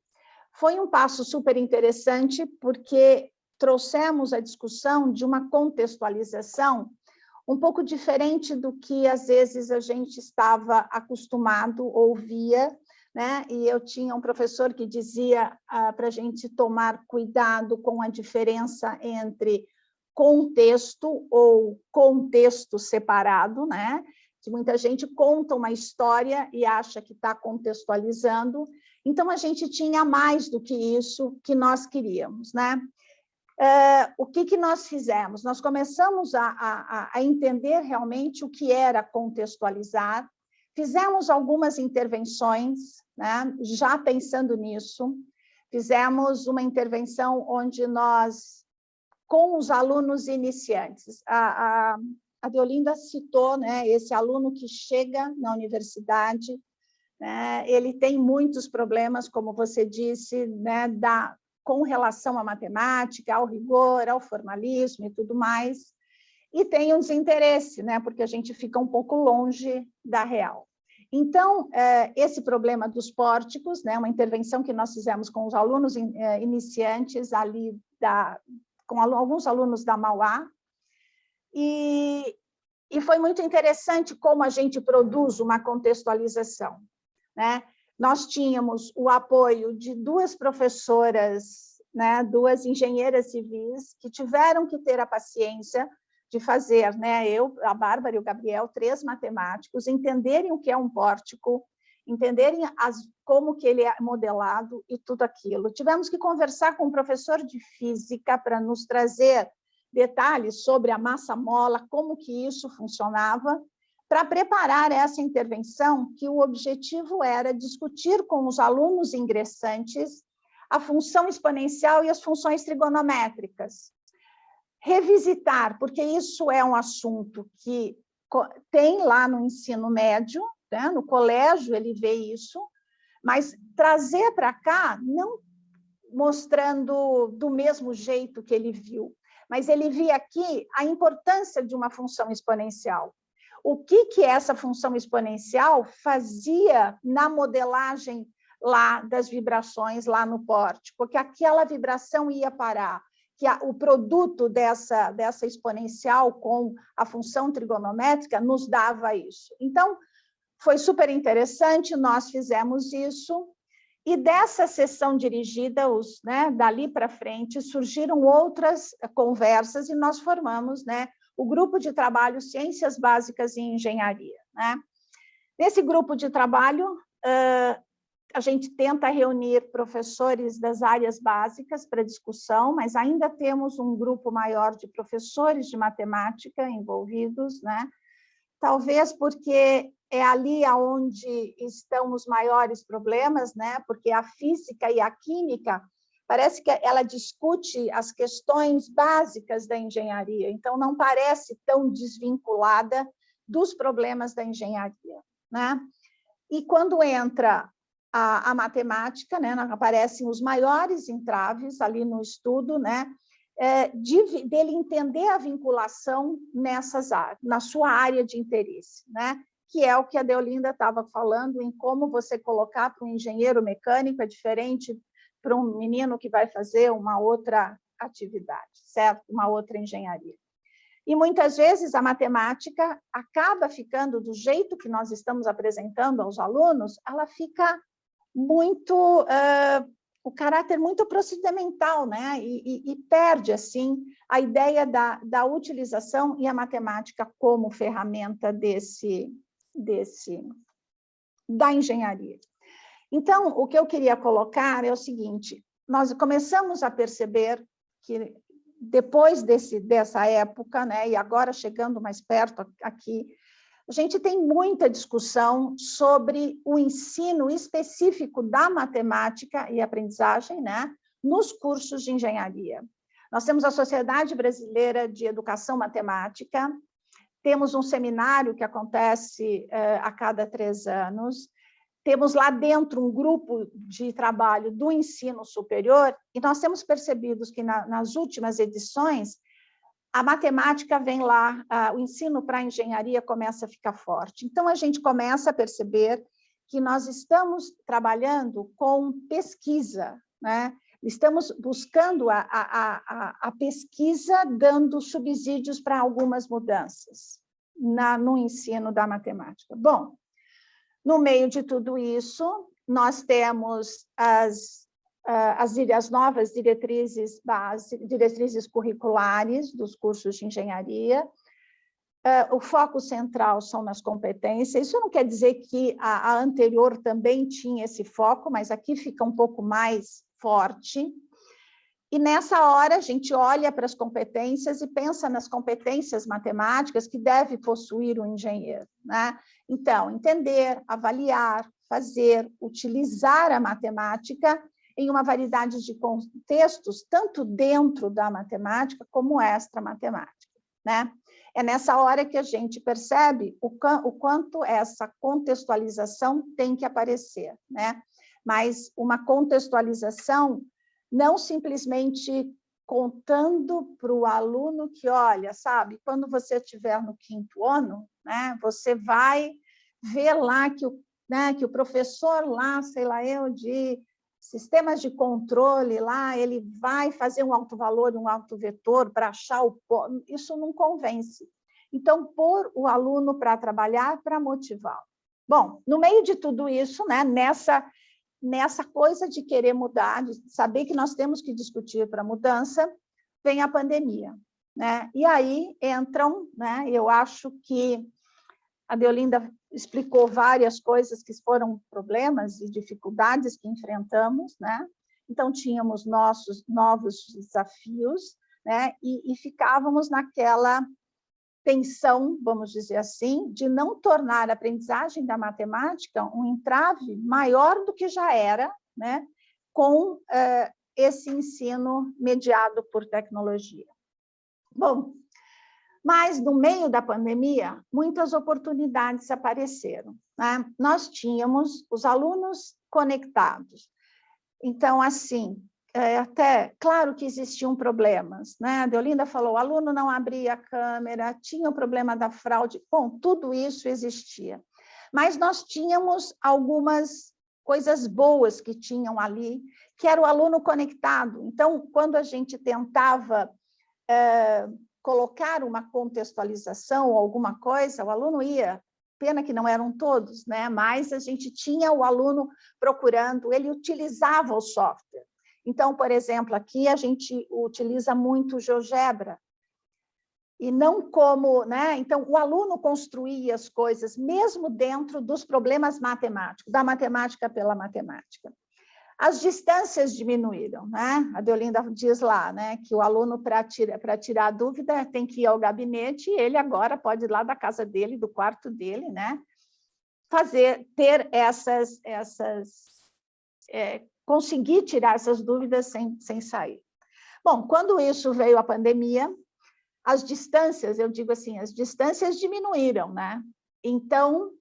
Foi um passo super interessante, porque trouxemos a discussão de uma contextualização um pouco diferente do que, às vezes, a gente estava acostumado, ouvia, né? E eu tinha um professor que dizia para a gente tomar cuidado com a diferença entre contexto ou contexto separado, né? Que muita gente conta uma história e acha que está contextualizando. Então, a gente tinha mais do que isso que nós queríamos, né? O que nós fizemos? Nós começamos a entender realmente o que era contextualizar, fizemos algumas intervenções, né, já pensando nisso, fizemos uma intervenção onde nós, com os alunos iniciantes, a Deolinda citou, né, esse aluno que chega na universidade, né, ele tem muitos problemas, como você disse, né, com relação à matemática, ao rigor, ao formalismo e tudo mais, e tem um desinteresse, né, porque a gente fica um pouco longe da real. Então, esse problema dos pórticos, né, uma intervenção que nós fizemos com os alunos iniciantes ali, com alguns alunos da Mauá, e E foi muito interessante como a gente produz uma contextualização, né? Nós tínhamos o apoio de 2 professoras, né, 2 engenheiras civis, que tiveram que ter a paciência de fazer, né, eu, a Bárbara e o Gabriel, 3 matemáticos, entenderem o que é um pórtico, entenderem como que ele é modelado e tudo aquilo. Tivemos que conversar com um professor de física para nos trazer detalhes sobre a massa-mola, como que isso funcionava, para preparar essa intervenção, que o objetivo era discutir com os alunos ingressantes a função exponencial e as funções trigonométricas. Revisitar, porque isso é um assunto que tem lá no ensino médio, né? No colégio ele vê isso, mas trazer para cá, não mostrando do mesmo jeito que ele viu, mas ele via aqui a importância de uma função exponencial. O que essa função exponencial fazia na modelagem lá das vibrações lá no pórtico, porque aquela vibração ia parar, que o produto dessa exponencial com a função trigonométrica nos dava isso. Então, foi super interessante, nós fizemos isso, e dessa sessão dirigida, né, dali para frente, surgiram outras conversas e nós formamos, né, o grupo de trabalho Ciências Básicas em Engenharia, né? Nesse grupo de trabalho, a gente tenta reunir professores das áreas básicas para discussão, mas ainda temos um grupo maior de professores de matemática envolvidos, né? Talvez porque é ali onde estão os maiores problemas, né? Porque a física e a química parece que ela discute as questões básicas da engenharia, então não parece tão desvinculada dos problemas da engenharia, né? E quando entra a matemática, né, aparecem os maiores entraves ali no estudo, né? Dele entender a vinculação nessas áreas, na sua área de interesse, né? Que é o que a Deolinda estava falando, em como você colocar para um engenheiro mecânico é diferente para um menino que vai fazer uma outra atividade, certo? Uma outra engenharia. E muitas vezes a matemática acaba ficando do jeito que nós estamos apresentando aos alunos, ela fica muito o caráter muito procedimental, né? E perde assim a ideia da utilização e a matemática como ferramenta da engenharia. Então, o que eu queria colocar é o seguinte: nós começamos a perceber que depois dessa época, né, e agora chegando mais perto aqui, a gente tem muita discussão sobre o ensino específico da matemática e aprendizagem, né, nos cursos de engenharia. Nós temos a Sociedade Brasileira de Educação Matemática, temos um seminário que acontece a cada 3 anos, temos lá dentro um grupo de trabalho do ensino superior, e nós temos percebido que nas últimas edições, a matemática vem lá, o ensino para a engenharia começa a ficar forte. Então, a gente começa a perceber que nós estamos trabalhando com pesquisa, né? Estamos buscando a pesquisa, dando subsídios para algumas mudanças no ensino da matemática. Bom, no meio de tudo isso, nós temos as novas diretrizes curriculares dos cursos de engenharia. O foco central são nas competências. Isso não quer dizer que a anterior também tinha esse foco, mas aqui fica um pouco mais forte. E nessa hora a gente olha para as competências e pensa nas competências matemáticas que deve possuir o engenheiro, né? Então, entender, avaliar, fazer, utilizar a matemática em uma variedade de contextos, tanto dentro da matemática como extra-matemática, né? É nessa hora que a gente percebe o quanto essa contextualização tem que aparecer, né? Mas uma contextualização não simplesmente contando para o aluno que, olha, sabe, quando você estiver no 5º ano, né, você vai ver lá que o professor lá, sei lá eu, de sistemas de controle lá, ele vai fazer um alto valor, um alto vetor para achar isso não convence. Então, pôr o aluno para trabalhar, para motivá-lo. Bom, no meio de tudo isso, né, nessa coisa de querer mudar, de saber que nós temos que discutir para mudança, vem a pandemia, né? E aí entram, né, eu acho que a Deolinda explicou várias coisas que foram problemas e dificuldades que enfrentamos, né? Então, tínhamos nossos novos desafios, né? E ficávamos naquela tensão, vamos dizer assim, de não tornar a aprendizagem da matemática um entrave maior do que já era, né? Com esse ensino mediado por tecnologia. Bom, mas, no meio da pandemia, muitas oportunidades apareceram, né? Nós tínhamos os alunos conectados. Então, assim, até, claro que existiam problemas, né? A Deolinda falou, o aluno não abria a câmera, tinha o problema da fraude, bom, tudo isso existia. Mas nós tínhamos algumas coisas boas que tinham ali, que era o aluno conectado. Então, quando a gente tentava colocar uma contextualização ou alguma coisa, o aluno ia, pena que não eram todos, né? Mas a gente tinha o aluno procurando, ele utilizava o software. Então, por exemplo, aqui a gente utiliza muito o GeoGebra, e não como, né? Então, o aluno construía as coisas, mesmo dentro dos problemas matemáticos, da matemática pela matemática. As distâncias diminuíram, né? A Deolinda diz lá, né, que o aluno, para tirar a dúvida, tem que ir ao gabinete, e ele agora pode ir lá da casa dele, do quarto dele, né? Ter conseguir tirar essas dúvidas sem sair. Bom, quando isso veio a pandemia, as distâncias, eu digo assim, as distâncias diminuíram, né? Então,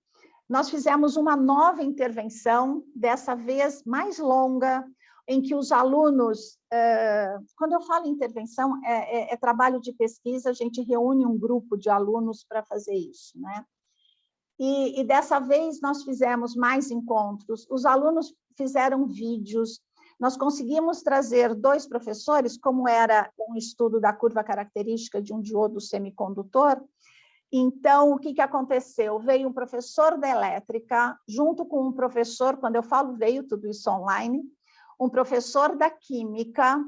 nós fizemos uma nova intervenção, dessa vez mais longa, em que os alunos, quando eu falo intervenção, é trabalho de pesquisa, a gente reúne um grupo de alunos para fazer isso, né? E dessa vez nós fizemos mais encontros, os alunos fizeram vídeos, nós conseguimos trazer 2 professores, como era um estudo da curva característica de um diodo semicondutor. Então, o que aconteceu? Veio um professor da elétrica, junto com um professor, quando eu falo veio tudo isso online, um professor da química,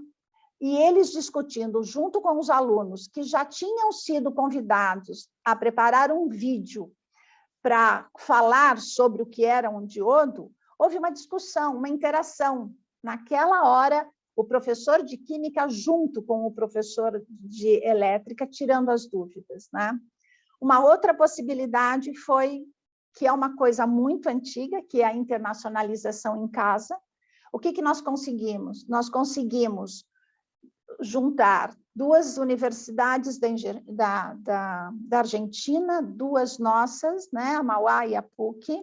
e eles discutindo junto com os alunos que já tinham sido convidados a preparar um vídeo para falar sobre o que era um diodo, houve uma discussão, uma interação. Naquela hora, o professor de química junto com o professor de elétrica, tirando as dúvidas, né? Uma outra possibilidade foi, que é uma coisa muito antiga, que é a internacionalização em casa. O que nós conseguimos? Nós conseguimos juntar 2 universidades da Argentina, 2 nossas, né, a Mauá e a PUC,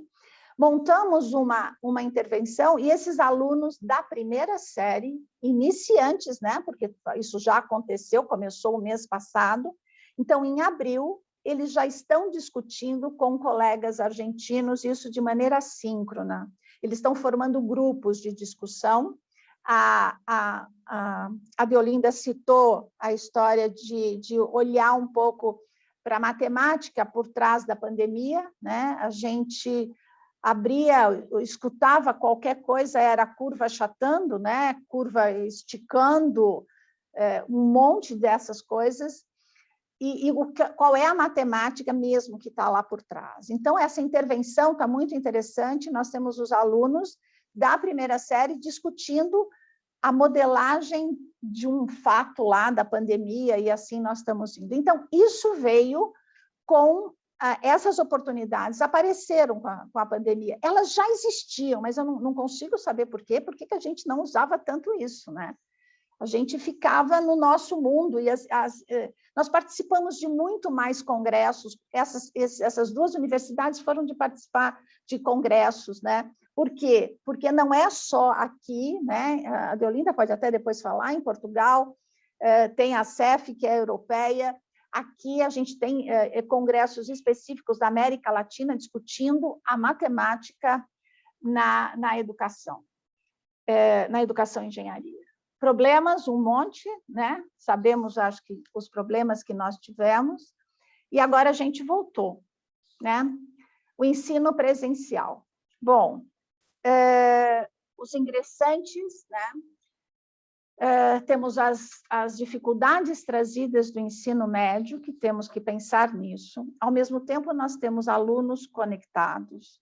montamos uma intervenção, e esses alunos da primeira série, iniciantes, né, porque isso já aconteceu, começou o mês passado, então, em abril, eles já estão discutindo com colegas argentinos, isso de maneira assíncrona. Eles estão formando grupos de discussão. A Deolinda citou a história de olhar um pouco para a matemática por trás da pandemia, né? A gente escutava qualquer coisa, era curva achatando, né? Curva esticando, um monte dessas coisas. Qual é a matemática mesmo que está lá por trás. Então, essa intervenção está muito interessante, nós temos os alunos da primeira série discutindo a modelagem de um fato lá da pandemia, e assim nós estamos indo. Então, isso veio com essas oportunidades, apareceram com a pandemia. Elas já existiam, mas eu não consigo saber por quê, porque que a gente não usava tanto isso, né? A gente ficava no nosso mundo, e nós participamos de muito mais congressos. Essas 2 universidades foram de participar de congressos, né? Por quê? Porque não é só aqui, né? A Deolinda pode até depois falar, em Portugal, tem a CEF, que é europeia. Aqui a gente tem congressos específicos da América Latina discutindo a matemática na educação e engenharia. Problemas, um monte, né? Sabemos, acho que, os problemas que nós tivemos, e agora a gente voltou, né? O ensino presencial. Bom, os ingressantes, né? Temos as dificuldades trazidas do ensino médio, que temos que pensar nisso. Ao mesmo tempo, nós temos alunos conectados.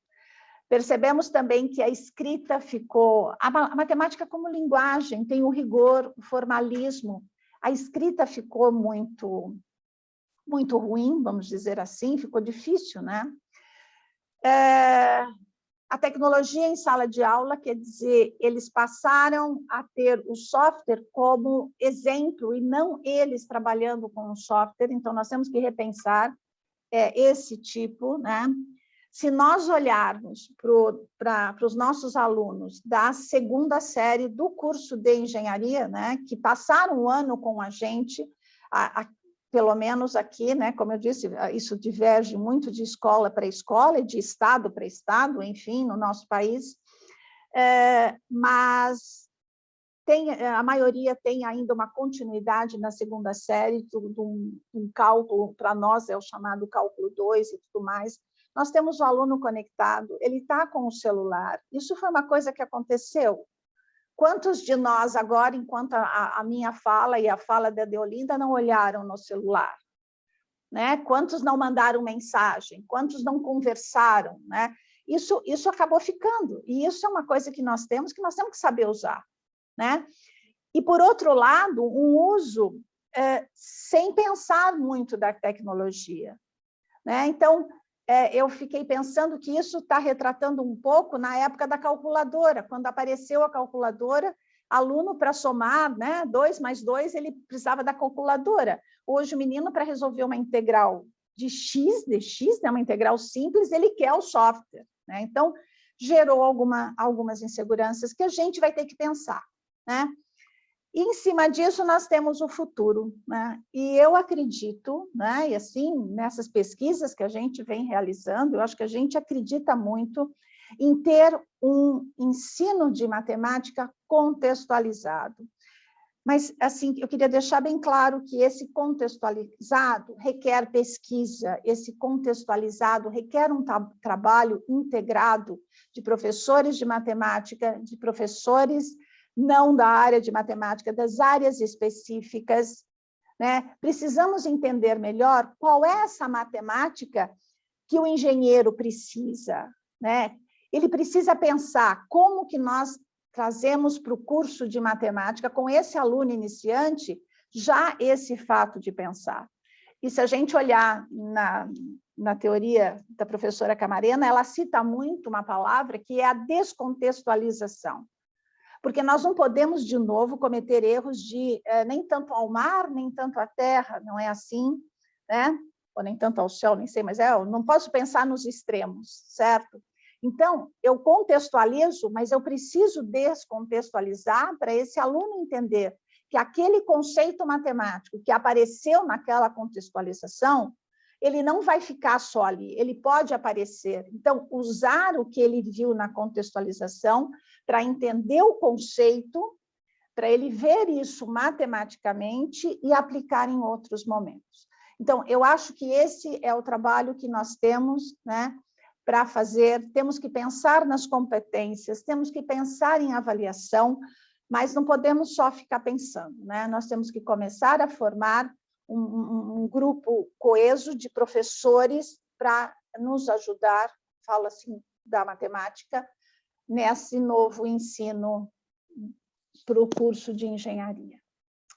Percebemos também que a escrita ficou... A matemática como linguagem tem o rigor, o formalismo. A escrita ficou muito ruim, vamos dizer assim, ficou difícil, né? A tecnologia em sala de aula, quer dizer, eles passaram a ter o software como exemplo e não eles trabalhando com o software, então nós temos que repensar esse tipo, né? Se nós olharmos para os nossos alunos da segunda série do curso de engenharia, né, que passaram um ano com a gente, pelo menos aqui, né, como eu disse, isso diverge muito de escola para escola e de estado para estado, enfim, no nosso país, mas a maioria tem ainda uma continuidade na segunda série, um cálculo, para nós é o chamado cálculo 2 e tudo mais. Nós temos o aluno conectado, ele está com o celular, isso foi uma coisa que aconteceu. Quantos de nós agora, enquanto a minha fala e a fala da Deolinda, não olharam no celular? Né? Quantos não mandaram mensagem? Quantos não conversaram? Né? Isso acabou ficando, e isso é uma coisa que nós temos que saber usar. Né? E, por outro lado, um uso sem pensar muito da tecnologia. Né? Então, eu fiquei pensando que isso está retratando um pouco na época da calculadora, quando apareceu a calculadora, aluno para somar, né, 2 mais 2, ele precisava da calculadora. Hoje, o menino, para resolver uma integral de x, né, uma integral simples, ele quer o software. Né? Então, gerou algumas inseguranças que a gente vai ter que pensar. Né? E, em cima disso, nós temos o futuro, né? E eu acredito, né? E assim, nessas pesquisas que a gente vem realizando, eu acho que a gente acredita muito em ter um ensino de matemática contextualizado. Mas, assim, eu queria deixar bem claro que esse contextualizado requer pesquisa, esse contextualizado requer um trabalho integrado de professores de matemática, de professores não da área de matemática, das áreas específicas, né? Precisamos entender melhor qual é essa matemática que o engenheiro precisa, né? Ele precisa pensar como que nós trazemos para o curso de matemática, com esse aluno iniciante, já esse fato de pensar. E se a gente olhar na teoria da professora Camarena, ela cita muito uma palavra que é a descontextualização. Porque nós não podemos, de novo, cometer erros de nem tanto ao mar, nem tanto à terra, não é assim, né? Ou nem tanto ao céu, nem sei, mas eu não posso pensar nos extremos, certo? Então, eu contextualizo, mas eu preciso descontextualizar para esse aluno entender que aquele conceito matemático que apareceu naquela contextualização, ele não vai ficar só ali, ele pode aparecer. Então, usar o que ele viu na contextualização para entender o conceito, para ele ver isso matematicamente e aplicar em outros momentos. Então, eu acho que esse é o trabalho que nós temos, né, para fazer. Temos que pensar nas competências, temos que pensar em avaliação, mas não podemos só ficar pensando, né? Nós temos que começar a formar um grupo coeso de professores para nos ajudar, falo assim, da matemática, nesse novo ensino para o curso de engenharia.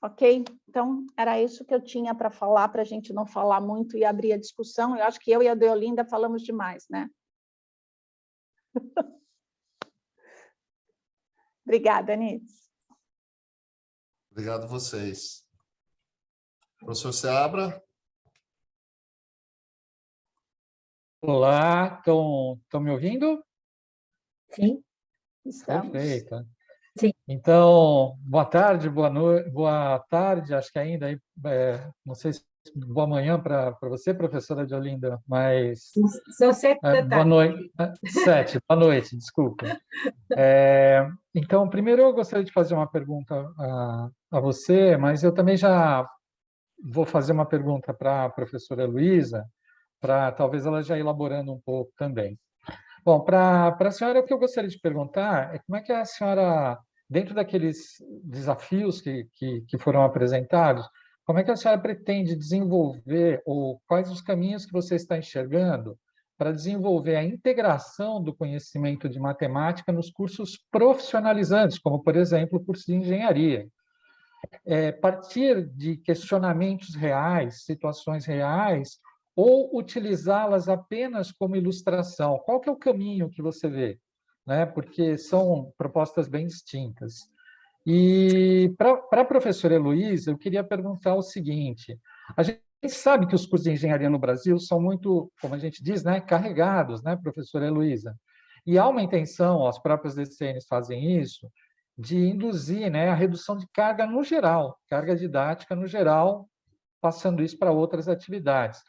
Ok? Então, era isso que eu tinha para falar, para a gente não falar muito e abrir a discussão. Eu acho que eu e a Deolinda falamos demais, né? Obrigada, Nitz. Obrigado a vocês. Professor Seabra? Olá, estão me ouvindo? Sim. Estamos. Perfeito. Sim. Então, boa tarde, boa noite, boa tarde, acho que ainda, não sei se boa manhã para você, professora Deolinda, mas... São 7 da tarde. Boa noite, 7, boa noite, desculpa. Então, primeiro eu gostaria de fazer uma pergunta a você, mas eu também já vou fazer uma pergunta para a professora Luísa, para talvez ela já elaborando um pouco também. Bom, para a senhora, o que eu gostaria de perguntar é como é que a senhora, dentro daqueles desafios que foram apresentados, como é que a senhora pretende desenvolver, ou quais os caminhos que você está enxergando para desenvolver a integração do conhecimento de matemática nos cursos profissionalizantes, como, por exemplo, o curso de engenharia? Partir de questionamentos reais, situações reais, ou utilizá-las apenas como ilustração? Qual que é o caminho que você vê? Né? Porque são propostas bem distintas. E para a professora Heloísa, eu queria perguntar o seguinte: a gente sabe que os cursos de engenharia no Brasil são muito, como a gente diz, né, carregados, né, professora Heloísa? E há uma intenção, as próprias DCNs fazem isso, de induzir, né, a redução de carga no geral, carga didática no geral, passando isso para outras atividades.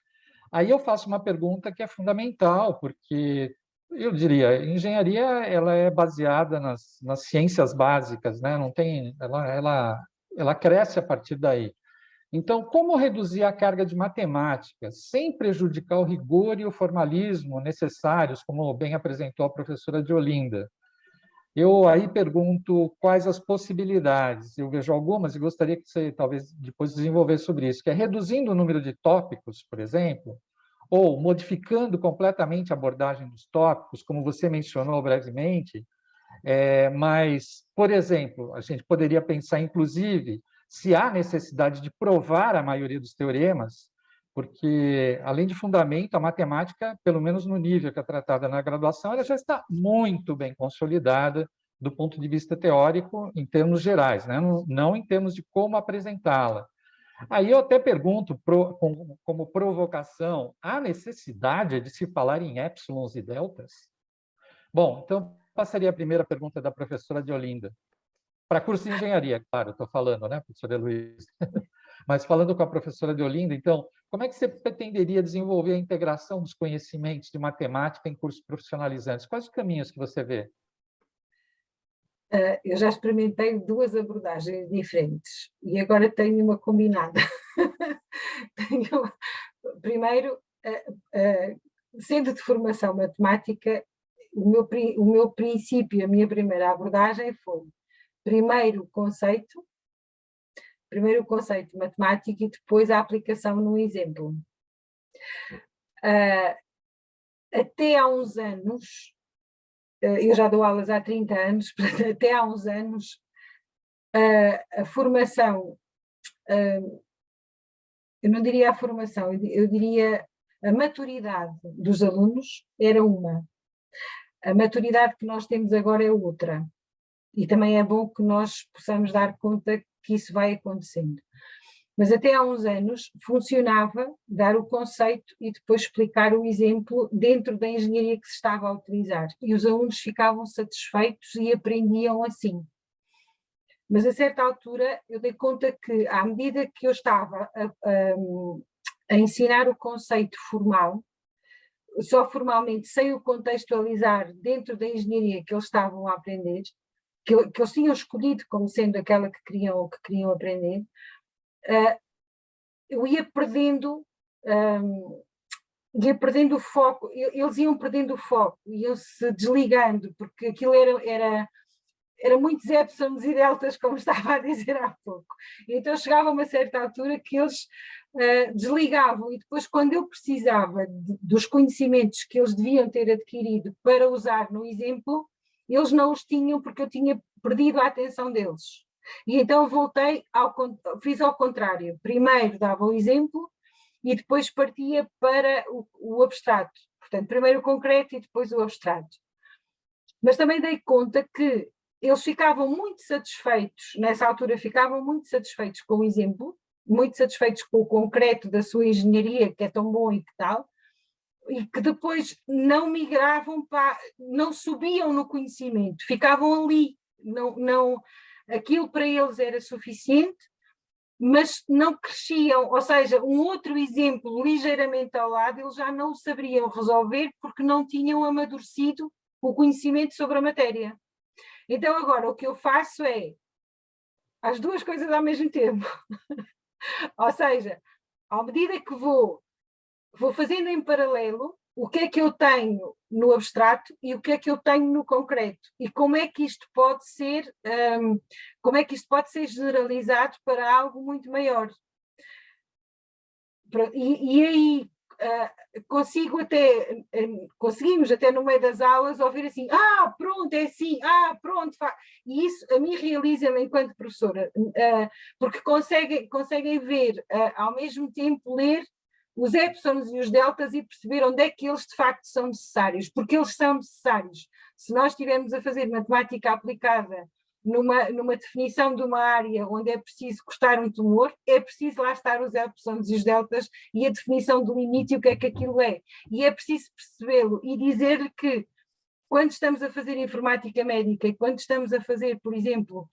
Aí eu faço uma pergunta que é fundamental, porque eu diria, engenharia ela é baseada nas ciências básicas, né? Não tem, ela cresce a partir daí. Então, como reduzir a carga de matemática sem prejudicar o rigor e o formalismo necessários, como bem apresentou a professora de Olinda? Eu aí pergunto quais as possibilidades. Eu vejo algumas e gostaria que você talvez depois desenvolvesse sobre isso, que é reduzindo o número de tópicos, por exemplo, ou modificando completamente a abordagem dos tópicos, como você mencionou brevemente, mas, por exemplo, a gente poderia pensar, inclusive, se há necessidade de provar a maioria dos teoremas, porque, além de fundamento, a matemática, pelo menos no nível que é tratada na graduação, ela já está muito bem consolidada do ponto de vista teórico, em termos gerais, né? Não em termos de como apresentá-la. Aí eu até pergunto, como provocação, há necessidade de se falar em épsilons e deltas? Bom, então passaria a primeira pergunta da professora de Olinda. Para curso de engenharia, claro, estou falando, né, professora Luiz? Mas falando com a professora de Olinda, então, como é que você pretenderia desenvolver a integração dos conhecimentos de matemática em cursos profissionalizantes? Quais os caminhos que você vê? Eu já experimentei duas abordagens diferentes e agora tenho uma combinada. Primeiro, sendo de formação matemática, o meu princípio, a minha primeira abordagem foi primeiro o conceito matemático e depois a aplicação no exemplo. Até há uns anos, eu já dou aulas há 30 anos, até há uns anos, a formação, eu não diria a formação, eu diria a maturidade dos alunos era uma. A maturidade que nós temos agora é outra. E também é bom que nós possamos dar conta que isso vai acontecendo. Mas até há uns anos funcionava dar o conceito e depois explicar o exemplo dentro da engenharia que se estava a utilizar. E os alunos ficavam satisfeitos e aprendiam assim. Mas a certa altura eu dei conta que, à medida que eu estava a ensinar o conceito formal, só formalmente, sem o contextualizar dentro da engenharia que eles estavam a aprender, que eles tinham escolhido como sendo aquela que queriam aprender, eu ia perdendo o foco, eles iam perdendo o foco, iam-se desligando, porque aquilo era muitos épsilons e deltas, como estava a dizer há pouco. Então chegava a uma certa altura que eles desligavam e depois, quando eu precisava dos conhecimentos que eles deviam ter adquirido para usar no exemplo, eles não os tinham porque eu tinha perdido a atenção deles. E então fiz ao contrário. Primeiro dava o exemplo e depois partia para o abstrato. Portanto, primeiro o concreto e depois o abstrato. Mas também dei conta que eles ficavam muito satisfeitos, nessa altura ficavam muito satisfeitos com o exemplo, muito satisfeitos com o concreto da sua engenharia, que é tão bom e que tal, e que depois não migravam não subiam no conhecimento, ficavam ali, aquilo para eles era suficiente, mas não cresciam, ou seja, um outro exemplo ligeiramente ao lado, eles já não o saberiam resolver porque não tinham amadurecido o conhecimento sobre a matéria. Então agora o que eu faço é as duas coisas ao mesmo tempo. Ou seja, à medida que vou fazendo em paralelo o que é que eu tenho no abstrato e o que é que eu tenho no concreto e como é que isto pode ser generalizado para algo muito maior. E aí conseguimos até no meio das aulas ouvir assim, pronto, é assim, pronto, e isso a mim realiza-me enquanto professora, porque conseguem ver, ao mesmo tempo ler os épsilons e os deltas e perceber onde é que eles de facto são necessários, porque eles são necessários. Se nós estivermos a fazer matemática aplicada numa definição de uma área onde é preciso cortar um tumor, é preciso lá estar os épsilons e os deltas e a definição do limite e o que é que aquilo é. E é preciso percebê-lo e dizer-lhe que quando estamos a fazer informática médica e quando estamos a fazer, por exemplo,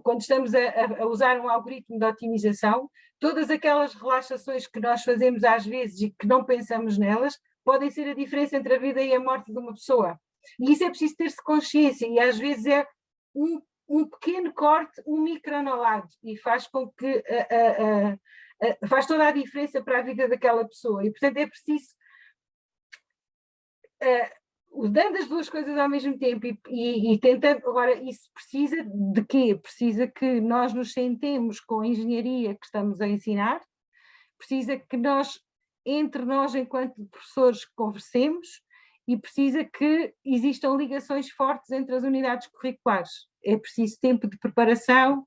quando estamos a usar um algoritmo de otimização, todas aquelas relaxações que nós fazemos às vezes e que não pensamos nelas, podem ser a diferença entre a vida e a morte de uma pessoa. E isso é preciso ter-se consciência, e às vezes é um pequeno corte, um microanalado, e faz com que faz toda a diferença para a vida daquela pessoa. E, portanto, é preciso dando as duas coisas ao mesmo tempo e tentando. Agora, isso precisa de quê? Precisa que nós nos sentemos com a engenharia que estamos a ensinar, precisa que entre nós, enquanto professores, conversemos, e precisa que existam ligações fortes entre as unidades curriculares. É preciso tempo de preparação,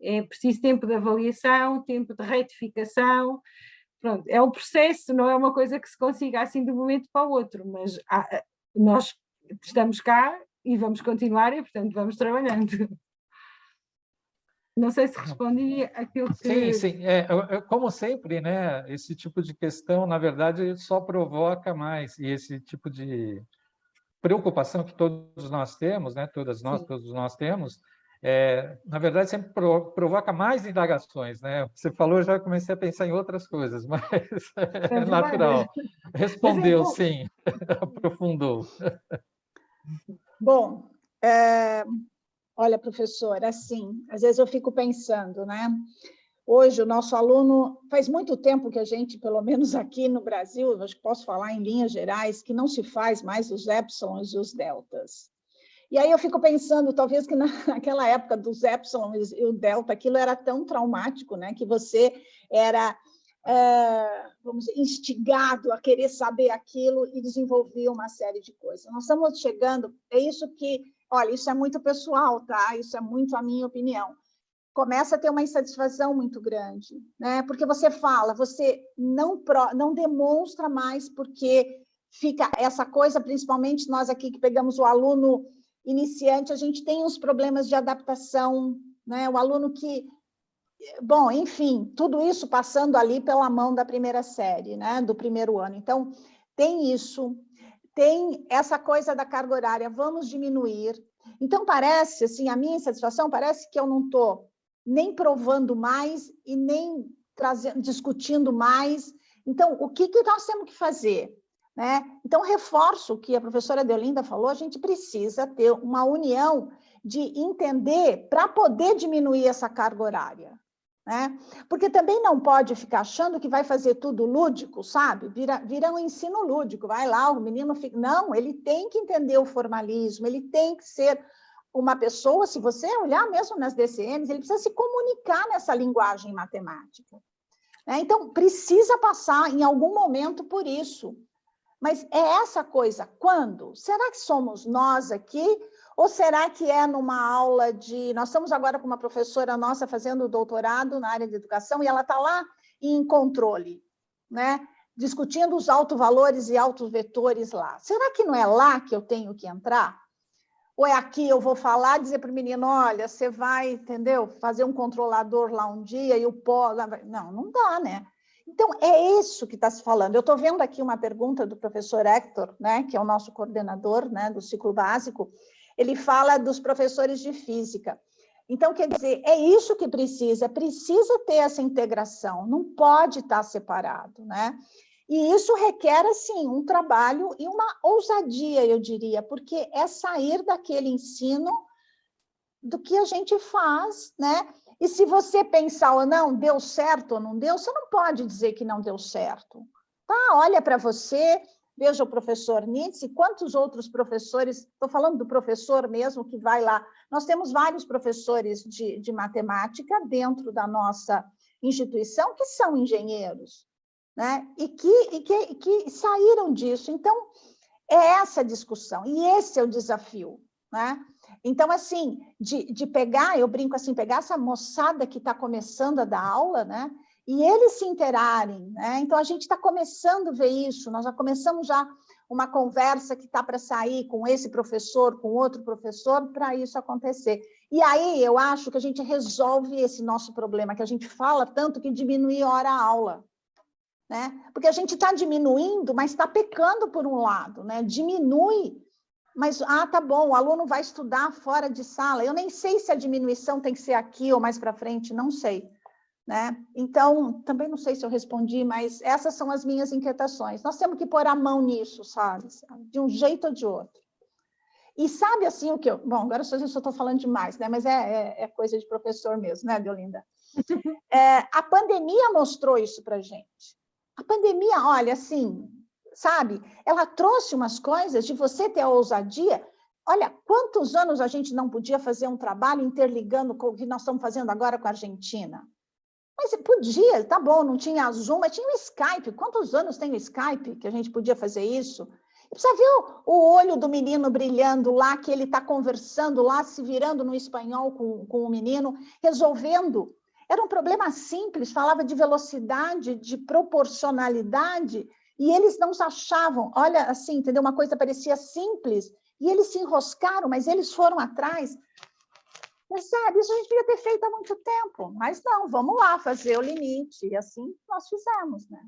é preciso tempo de avaliação, tempo de retificação. Pronto, é um processo, não é uma coisa que se consiga assim de um momento para o outro, mas nós estamos cá e vamos continuar e, portanto, vamos trabalhando. Não sei se respondi aquilo que... Sim. Como sempre, né, esse tipo de questão, na verdade, só provoca mais, e esse tipo de preocupação que todos nós temos, né, todos nós temos, na verdade, sempre provoca mais indagações, né? Você falou, eu já comecei a pensar em outras coisas, mas é natural. Respondeu, sim, aprofundou. Bom, olha, professora, assim, às vezes eu fico pensando, né? Hoje, o nosso aluno, faz muito tempo que a gente, pelo menos aqui no Brasil, eu acho que posso falar em linhas gerais, que não se faz mais os épsilons e os deltas. E aí eu fico pensando, talvez que naquela época dos épsilons e o delta, aquilo era tão traumático, né? Que você era, vamos dizer, instigado a querer saber aquilo e desenvolver uma série de coisas. Nós estamos chegando, é isso que, olha, isso é muito pessoal, tá? Isso é muito a minha opinião. Começa a ter uma insatisfação muito grande, né? Porque você fala, você não demonstra mais, porque fica essa coisa, principalmente nós aqui que pegamos o aluno iniciante, a gente tem uns problemas de adaptação, né? O aluno que... Bom, enfim, tudo isso passando ali pela mão da primeira série, né? Do primeiro ano. Então, tem isso, tem essa coisa da carga horária, vamos diminuir. Então, parece, assim, a minha insatisfação parece que eu não estou nem provando mais e nem discutindo mais. Então, o que nós temos que fazer? Né? Então, reforço o que a professora Deolinda falou, a gente precisa ter uma união de entender para poder diminuir essa carga horária. Né? Porque também não pode ficar achando que vai fazer tudo lúdico, sabe? Vira um ensino lúdico, vai lá, o menino fica... Não, ele tem que entender o formalismo, ele tem que ser... Uma pessoa, se você olhar mesmo nas DCMs, ele precisa se comunicar nessa linguagem matemática. Né? Então, precisa passar em algum momento por isso. Mas é essa coisa, quando? Será que somos nós aqui? Ou será que é numa aula de... Nós estamos agora com uma professora nossa fazendo doutorado na área de educação e ela está lá em controle, né? Discutindo os autovalores e autovetores lá. Será que não é lá que eu tenho que entrar? Ou é aqui eu vou falar, dizer para o menino, olha, você vai, entendeu? Fazer um controlador lá um dia e o pó... Não dá, né? Então, é isso que está se falando. Eu estou vendo aqui uma pergunta do professor Hector, né, que é o nosso coordenador, né, do ciclo básico. Ele fala dos professores de física. Então, quer dizer, é isso que precisa ter essa integração, não pode estar separado, né? E isso requer, assim, um trabalho e uma ousadia, eu diria, porque é sair daquele ensino do que a gente faz, né? E se você pensar ou não, deu certo ou não deu, você não pode dizer que não deu certo. Tá? Olha para você, veja o professor Nietzsche, quantos outros professores, estou falando do professor mesmo que vai lá. Nós temos vários professores de matemática dentro da nossa instituição que são engenheiros, né? E que saíram disso. Então, é essa a discussão, e esse é o desafio, né? Então, assim, de pegar, eu brinco assim, pegar essa moçada que está começando a dar aula, né? E eles se interarem, né? Então, a gente está começando a ver isso, nós já começamos já uma conversa que está para sair com esse professor, com outro professor, para isso acontecer. E aí, eu acho que a gente resolve esse nosso problema, que a gente fala tanto que diminui hora-aula, né? Porque a gente está diminuindo, mas está pecando por um lado, né? Diminui, mas, tá bom, o aluno vai estudar fora de sala. Eu nem sei se a diminuição tem que ser aqui ou mais para frente, não sei, né? Então, também não sei se eu respondi, mas essas são as minhas inquietações. Nós temos que pôr a mão nisso, sabe? De um jeito ou de outro. E sabe, assim, o que eu... Bom, agora eu estou falando demais, né? Mas é coisa de professor mesmo, né, Deolinda? A pandemia mostrou isso para a gente. A pandemia, olha, assim, sabe? Ela trouxe umas coisas de você ter a ousadia. Olha, quantos anos a gente não podia fazer um trabalho interligando com o que nós estamos fazendo agora com a Argentina? Mas podia, tá bom, não tinha Zoom, mas tinha o Skype. Quantos anos tem o Skype que a gente podia fazer isso? E precisa ver o olho do menino brilhando lá, que ele está conversando lá, se virando no espanhol com o menino, resolvendo. Era um problema simples, falava de velocidade, de proporcionalidade, e eles não se achavam, olha, assim, entendeu? Uma coisa parecia simples, e eles se enroscaram, mas eles foram atrás. Mas, sabe, isso a gente devia ter feito há muito tempo, mas não, vamos lá fazer o limite, e assim nós fizemos, né?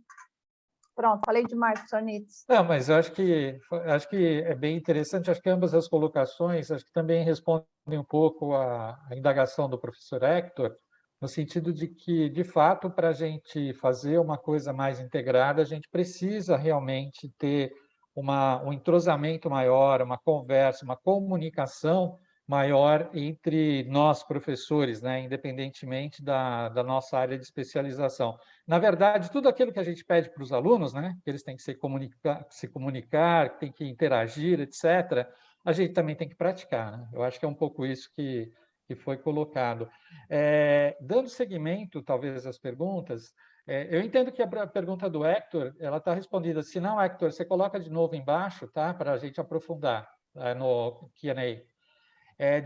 Pronto, falei demais, professor Nietzsche. Não, mas eu acho que é bem interessante, acho que ambas as colocações, acho que também respondem um pouco à indagação do professor Hector, no sentido de que, de fato, para a gente fazer uma coisa mais integrada, a gente precisa realmente ter um entrosamento maior, uma conversa, uma comunicação maior entre nós, professores, né? Independentemente da nossa área de especialização. Na verdade, tudo aquilo que a gente pede para os alunos, né? Que eles têm que se comunicar, têm que interagir, etc., a gente também tem que praticar, né? Eu acho que é um pouco isso que foi colocado. Dando seguimento, talvez, às perguntas, eu entendo que a pergunta do Hector, ela está respondida. Se não, Hector, você coloca de novo embaixo, tá? Para a gente aprofundar no Q&A.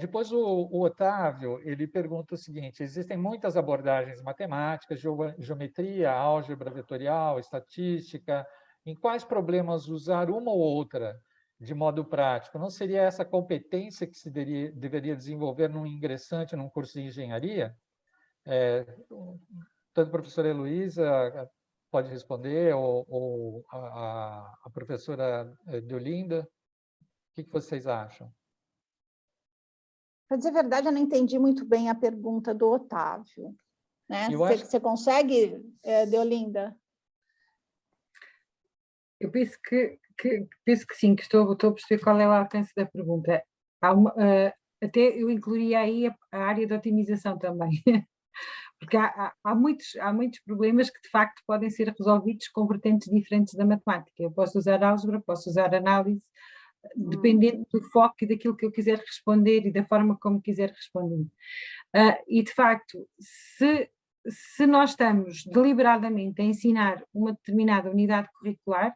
Depois, o Otávio, ele pergunta o seguinte: existem muitas abordagens matemáticas, geometria, álgebra vetorial, estatística. Em quais problemas usar uma ou outra de modo prático? Não seria essa competência que se deveria desenvolver num ingressante num curso de engenharia? Tanto a professora Heloísa pode responder, ou a professora Deolinda. O que vocês acham? Para dizer a verdade, eu não entendi muito bem a pergunta do Otávio. Né? Você consegue, Deolinda? Eu penso que sim, que estou a perceber qual é o alcance da pergunta. Até eu incluiria aí a área de otimização também, porque há muitos problemas que de facto podem ser resolvidos com vertentes diferentes da matemática. Eu posso usar álgebra, posso usar análise, dependendo do foco e daquilo que eu quiser responder e da forma como quiser responder. E, de facto, se nós estamos deliberadamente a ensinar uma determinada unidade curricular,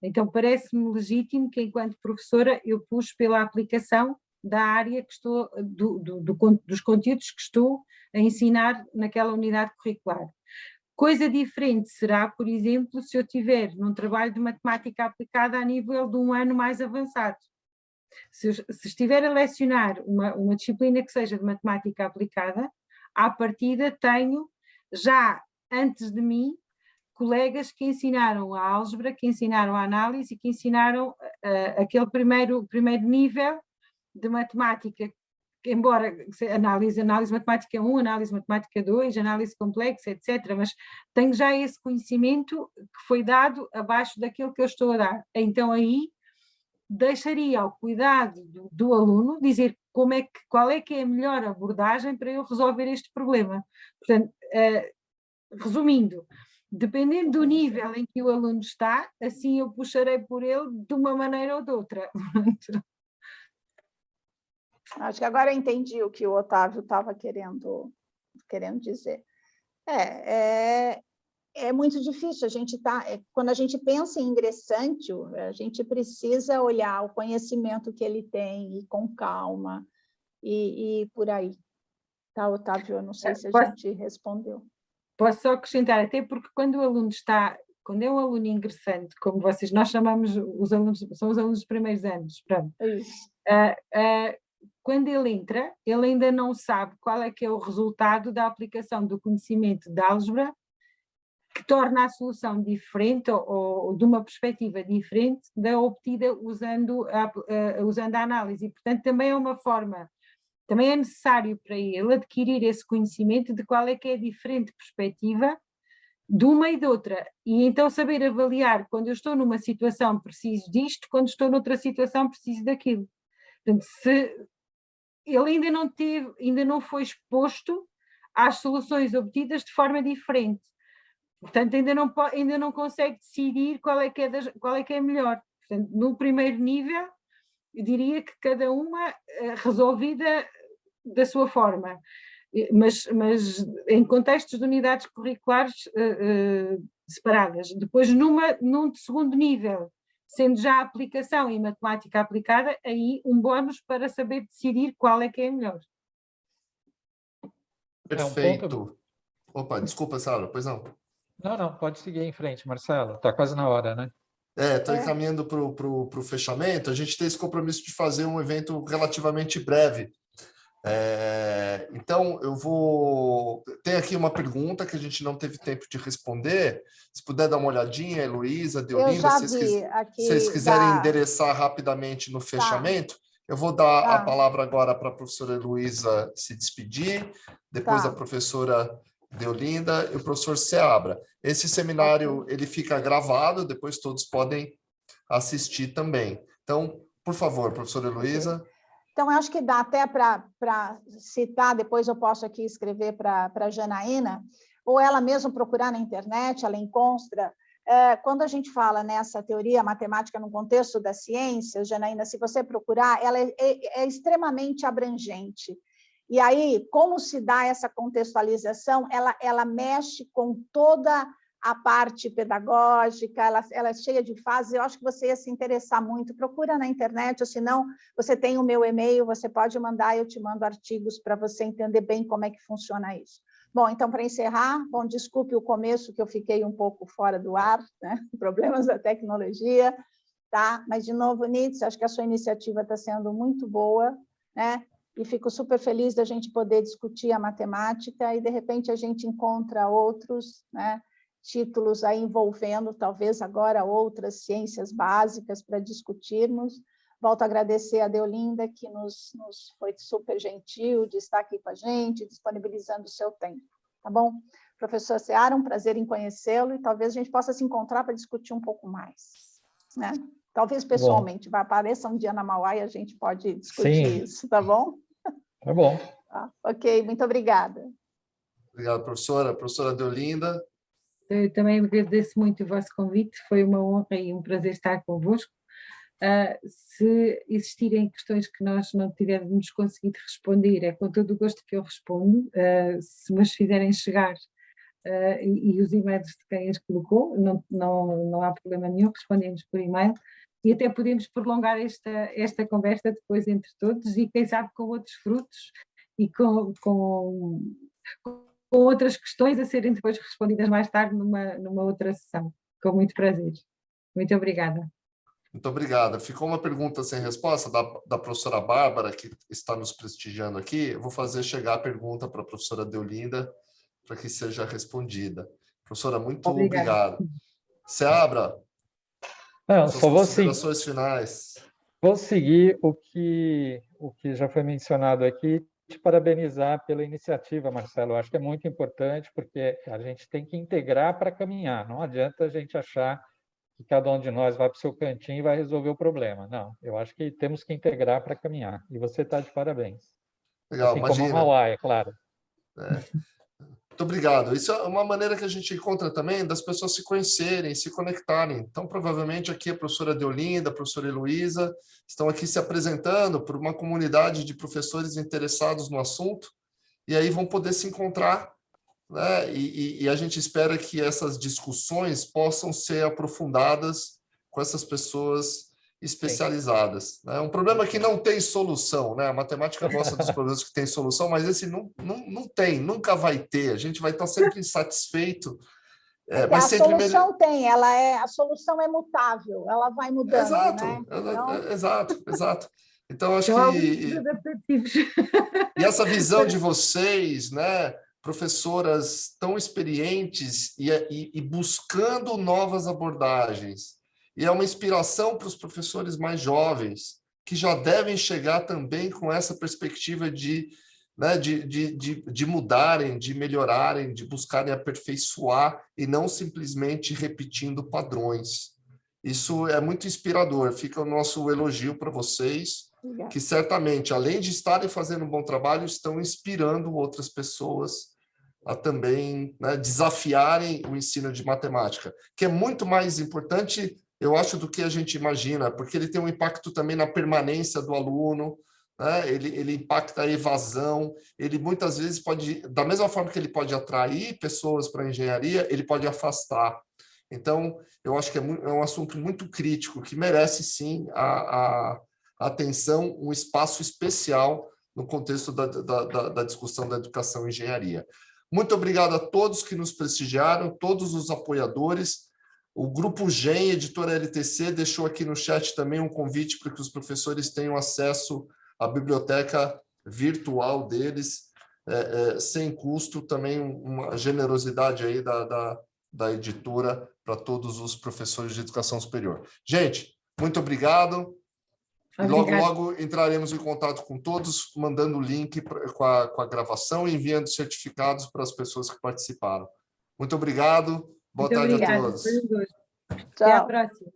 então parece-me legítimo que, enquanto professora, eu puxe pela aplicação da área que estou, dos conteúdos que estou a ensinar naquela unidade curricular. Coisa diferente será, por exemplo, se eu tiver num trabalho de matemática aplicada a nível de um ano mais avançado. Se estiver a lecionar uma disciplina que seja de matemática aplicada, à partida tenho, já antes de mim, colegas que ensinaram a álgebra, que ensinaram a análise e que ensinaram aquele primeiro nível de matemática, embora análise matemática 1, análise matemática 2, análise complexa, etc., mas tenho já esse conhecimento que foi dado abaixo daquilo que eu estou a dar. Então aí deixaria ao cuidado do aluno dizer qual é que é a melhor abordagem para eu resolver este problema. Portanto, resumindo, dependendo do nível em que o aluno está, assim eu puxarei por ele de uma maneira ou de outra. Acho que agora eu entendi o que o Otávio estava querendo dizer. É muito difícil, quando a gente pensa em ingressante, a gente precisa olhar o conhecimento que ele tem, e com calma, e por aí. Tá, Otávio? Eu não sei se a gente respondeu. Posso só acrescentar, até porque quando é um aluno ingressante, como nós chamamos os alunos, são os alunos dos primeiros anos, pronto. Isso. Quando ele entra, ele ainda não sabe qual é que é o resultado da aplicação do conhecimento de álgebra, que torna a solução diferente ou de uma perspectiva diferente da obtida usando a análise. E, portanto, também é necessário para ele adquirir esse conhecimento de qual é que é a diferente perspectiva de uma e de outra. E então saber avaliar, quando eu estou numa situação preciso disto, quando estou noutra situação preciso daquilo. Portanto, se ele ainda não foi exposto às soluções obtidas de forma diferente. Portanto, ainda não consegue decidir qual é que é melhor. Portanto, no primeiro nível, eu diria que cada uma resolvida da sua forma, mas em contextos de unidades curriculares separadas. Depois, num segundo nível, sendo já a aplicação e matemática aplicada, aí um bónus para saber decidir qual é que é melhor. Perfeito. Opa, desculpa, Sara, pois não. Não, pode seguir em frente, Marcelo. Está quase na hora, né? Estou encaminhando para o fechamento. A gente tem esse compromisso de fazer um evento relativamente breve. Então, tem aqui uma pergunta que a gente não teve tempo de responder. Se puder dar uma olhadinha, Heloísa, Deolinda, se vocês quiserem endereçar rapidamente no fechamento, eu vou dar a palavra agora para a professora Heloísa se despedir, depois a professora Deolinda e o professor Seabra. Esse seminário ele fica gravado, depois todos podem assistir também. Então, por favor, professora Heloísa. Então, acho que dá até para citar, depois eu posso aqui escrever para a Janaína, ou ela mesma procurar na internet, ela encontra. Quando a gente fala nessa teoria matemática no contexto da ciência, Janaína, se você procurar, ela é extremamente abrangente. E aí, como se dá essa contextualização, ela mexe com toda a parte pedagógica, ela é cheia de fases. Eu acho que você ia se interessar muito. Procura na internet, ou se não, você tem o meu e-mail, você pode mandar, eu te mando artigos para você entender bem como é que funciona isso. Bom, então, para encerrar, desculpe o começo, que eu fiquei um pouco fora do ar, né? Problemas da tecnologia, tá? Mas, de novo, Nitz, acho que a sua iniciativa está sendo muito boa, né? E fico super feliz da gente poder discutir a matemática e, de repente, a gente encontra outros, né, títulos aí envolvendo, talvez, agora outras ciências básicas para discutirmos. Volto a agradecer a Deolinda, que nos foi super gentil de estar aqui com a gente, disponibilizando o seu tempo. Tá bom? Professor Seara, um prazer em conhecê-lo e talvez a gente possa se encontrar para discutir um pouco mais, né? Talvez pessoalmente, apareça um dia na Mauá e a gente pode discutir isso, tá bom? Tá bom. Ok, muito obrigada. Obrigado, professora. Professora Deolinda. Eu também agradeço muito o vosso convite, foi uma honra e um prazer estar convosco. Se existirem questões que nós não tivermos conseguido responder, é com todo o gosto que eu respondo. Se me fizerem chegar e os e-mails de quem as colocou, não há problema nenhum, respondemos por e-mail. E até podemos prolongar esta conversa depois entre todos e, quem sabe, com outros frutos e com outras questões a serem depois respondidas mais tarde numa outra sessão. Com muito prazer. Muito obrigada. Muito obrigada. Ficou uma pergunta sem resposta da professora Bárbara, que está nos prestigiando aqui. Eu vou fazer chegar a pergunta para a professora Deolinda para que seja respondida. Professora, muito obrigado. Seabra, suas considerações finais. Vou seguir o que já foi mencionado aqui, te parabenizar pela iniciativa, Marcelo. Eu acho que é muito importante, porque a gente tem que integrar para caminhar. Não adianta a gente achar que cada um de nós vai para o seu cantinho e vai resolver o problema. Não, eu acho que temos que integrar para caminhar. E você está de parabéns. Legal, assim imagina. como a Mauá, é claro. Muito obrigado. Isso é uma maneira que a gente encontra também das pessoas se conhecerem, se conectarem. Então, provavelmente, aqui a professora Deolinda, a professora Heloísa estão aqui se apresentando por uma comunidade de professores interessados no assunto, e aí vão poder se encontrar, né? E a gente espera que essas discussões possam ser aprofundadas com essas pessoas especializadas, né? Um problema que não tem solução, né? A matemática gosta dos problemas que tem solução, mas esse não tem, nunca vai ter. A gente vai estar sempre insatisfeito. Mas a solução tem, a solução é mutável, ela vai mudando. Exato, né? Exato. Então, acho que... E essa visão de vocês, né, professoras tão experientes e buscando novas abordagens, e é uma inspiração para os professores mais jovens, que já devem chegar também com essa perspectiva de mudarem, de melhorarem, de buscarem aperfeiçoar e não simplesmente repetindo padrões. Isso é muito inspirador. Fica o nosso elogio para vocês, que certamente, além de estarem fazendo um bom trabalho, estão inspirando outras pessoas a também, né, desafiarem o ensino de matemática, que é muito mais importante, eu acho, do que a gente imagina, porque ele tem um impacto também na permanência do aluno, né? Ele impacta a evasão, ele muitas vezes pode, da mesma forma que ele pode atrair pessoas para a engenharia, ele pode afastar. Então, eu acho que é um assunto muito crítico, que merece, sim, a atenção, um espaço especial no contexto da discussão da educação e engenharia. Muito obrigado a todos que nos prestigiaram, todos os apoiadores. O Grupo GEM, editora LTC, deixou aqui no chat também um convite para que os professores tenham acesso à biblioteca virtual deles, sem custo, também uma generosidade aí da editora para todos os professores de educação superior. Gente, muito obrigado. E logo entraremos em contato com todos, mandando o link com a gravação e enviando certificados para as pessoas que participaram. Muito obrigado. Boa tarde a todos. Até a próxima.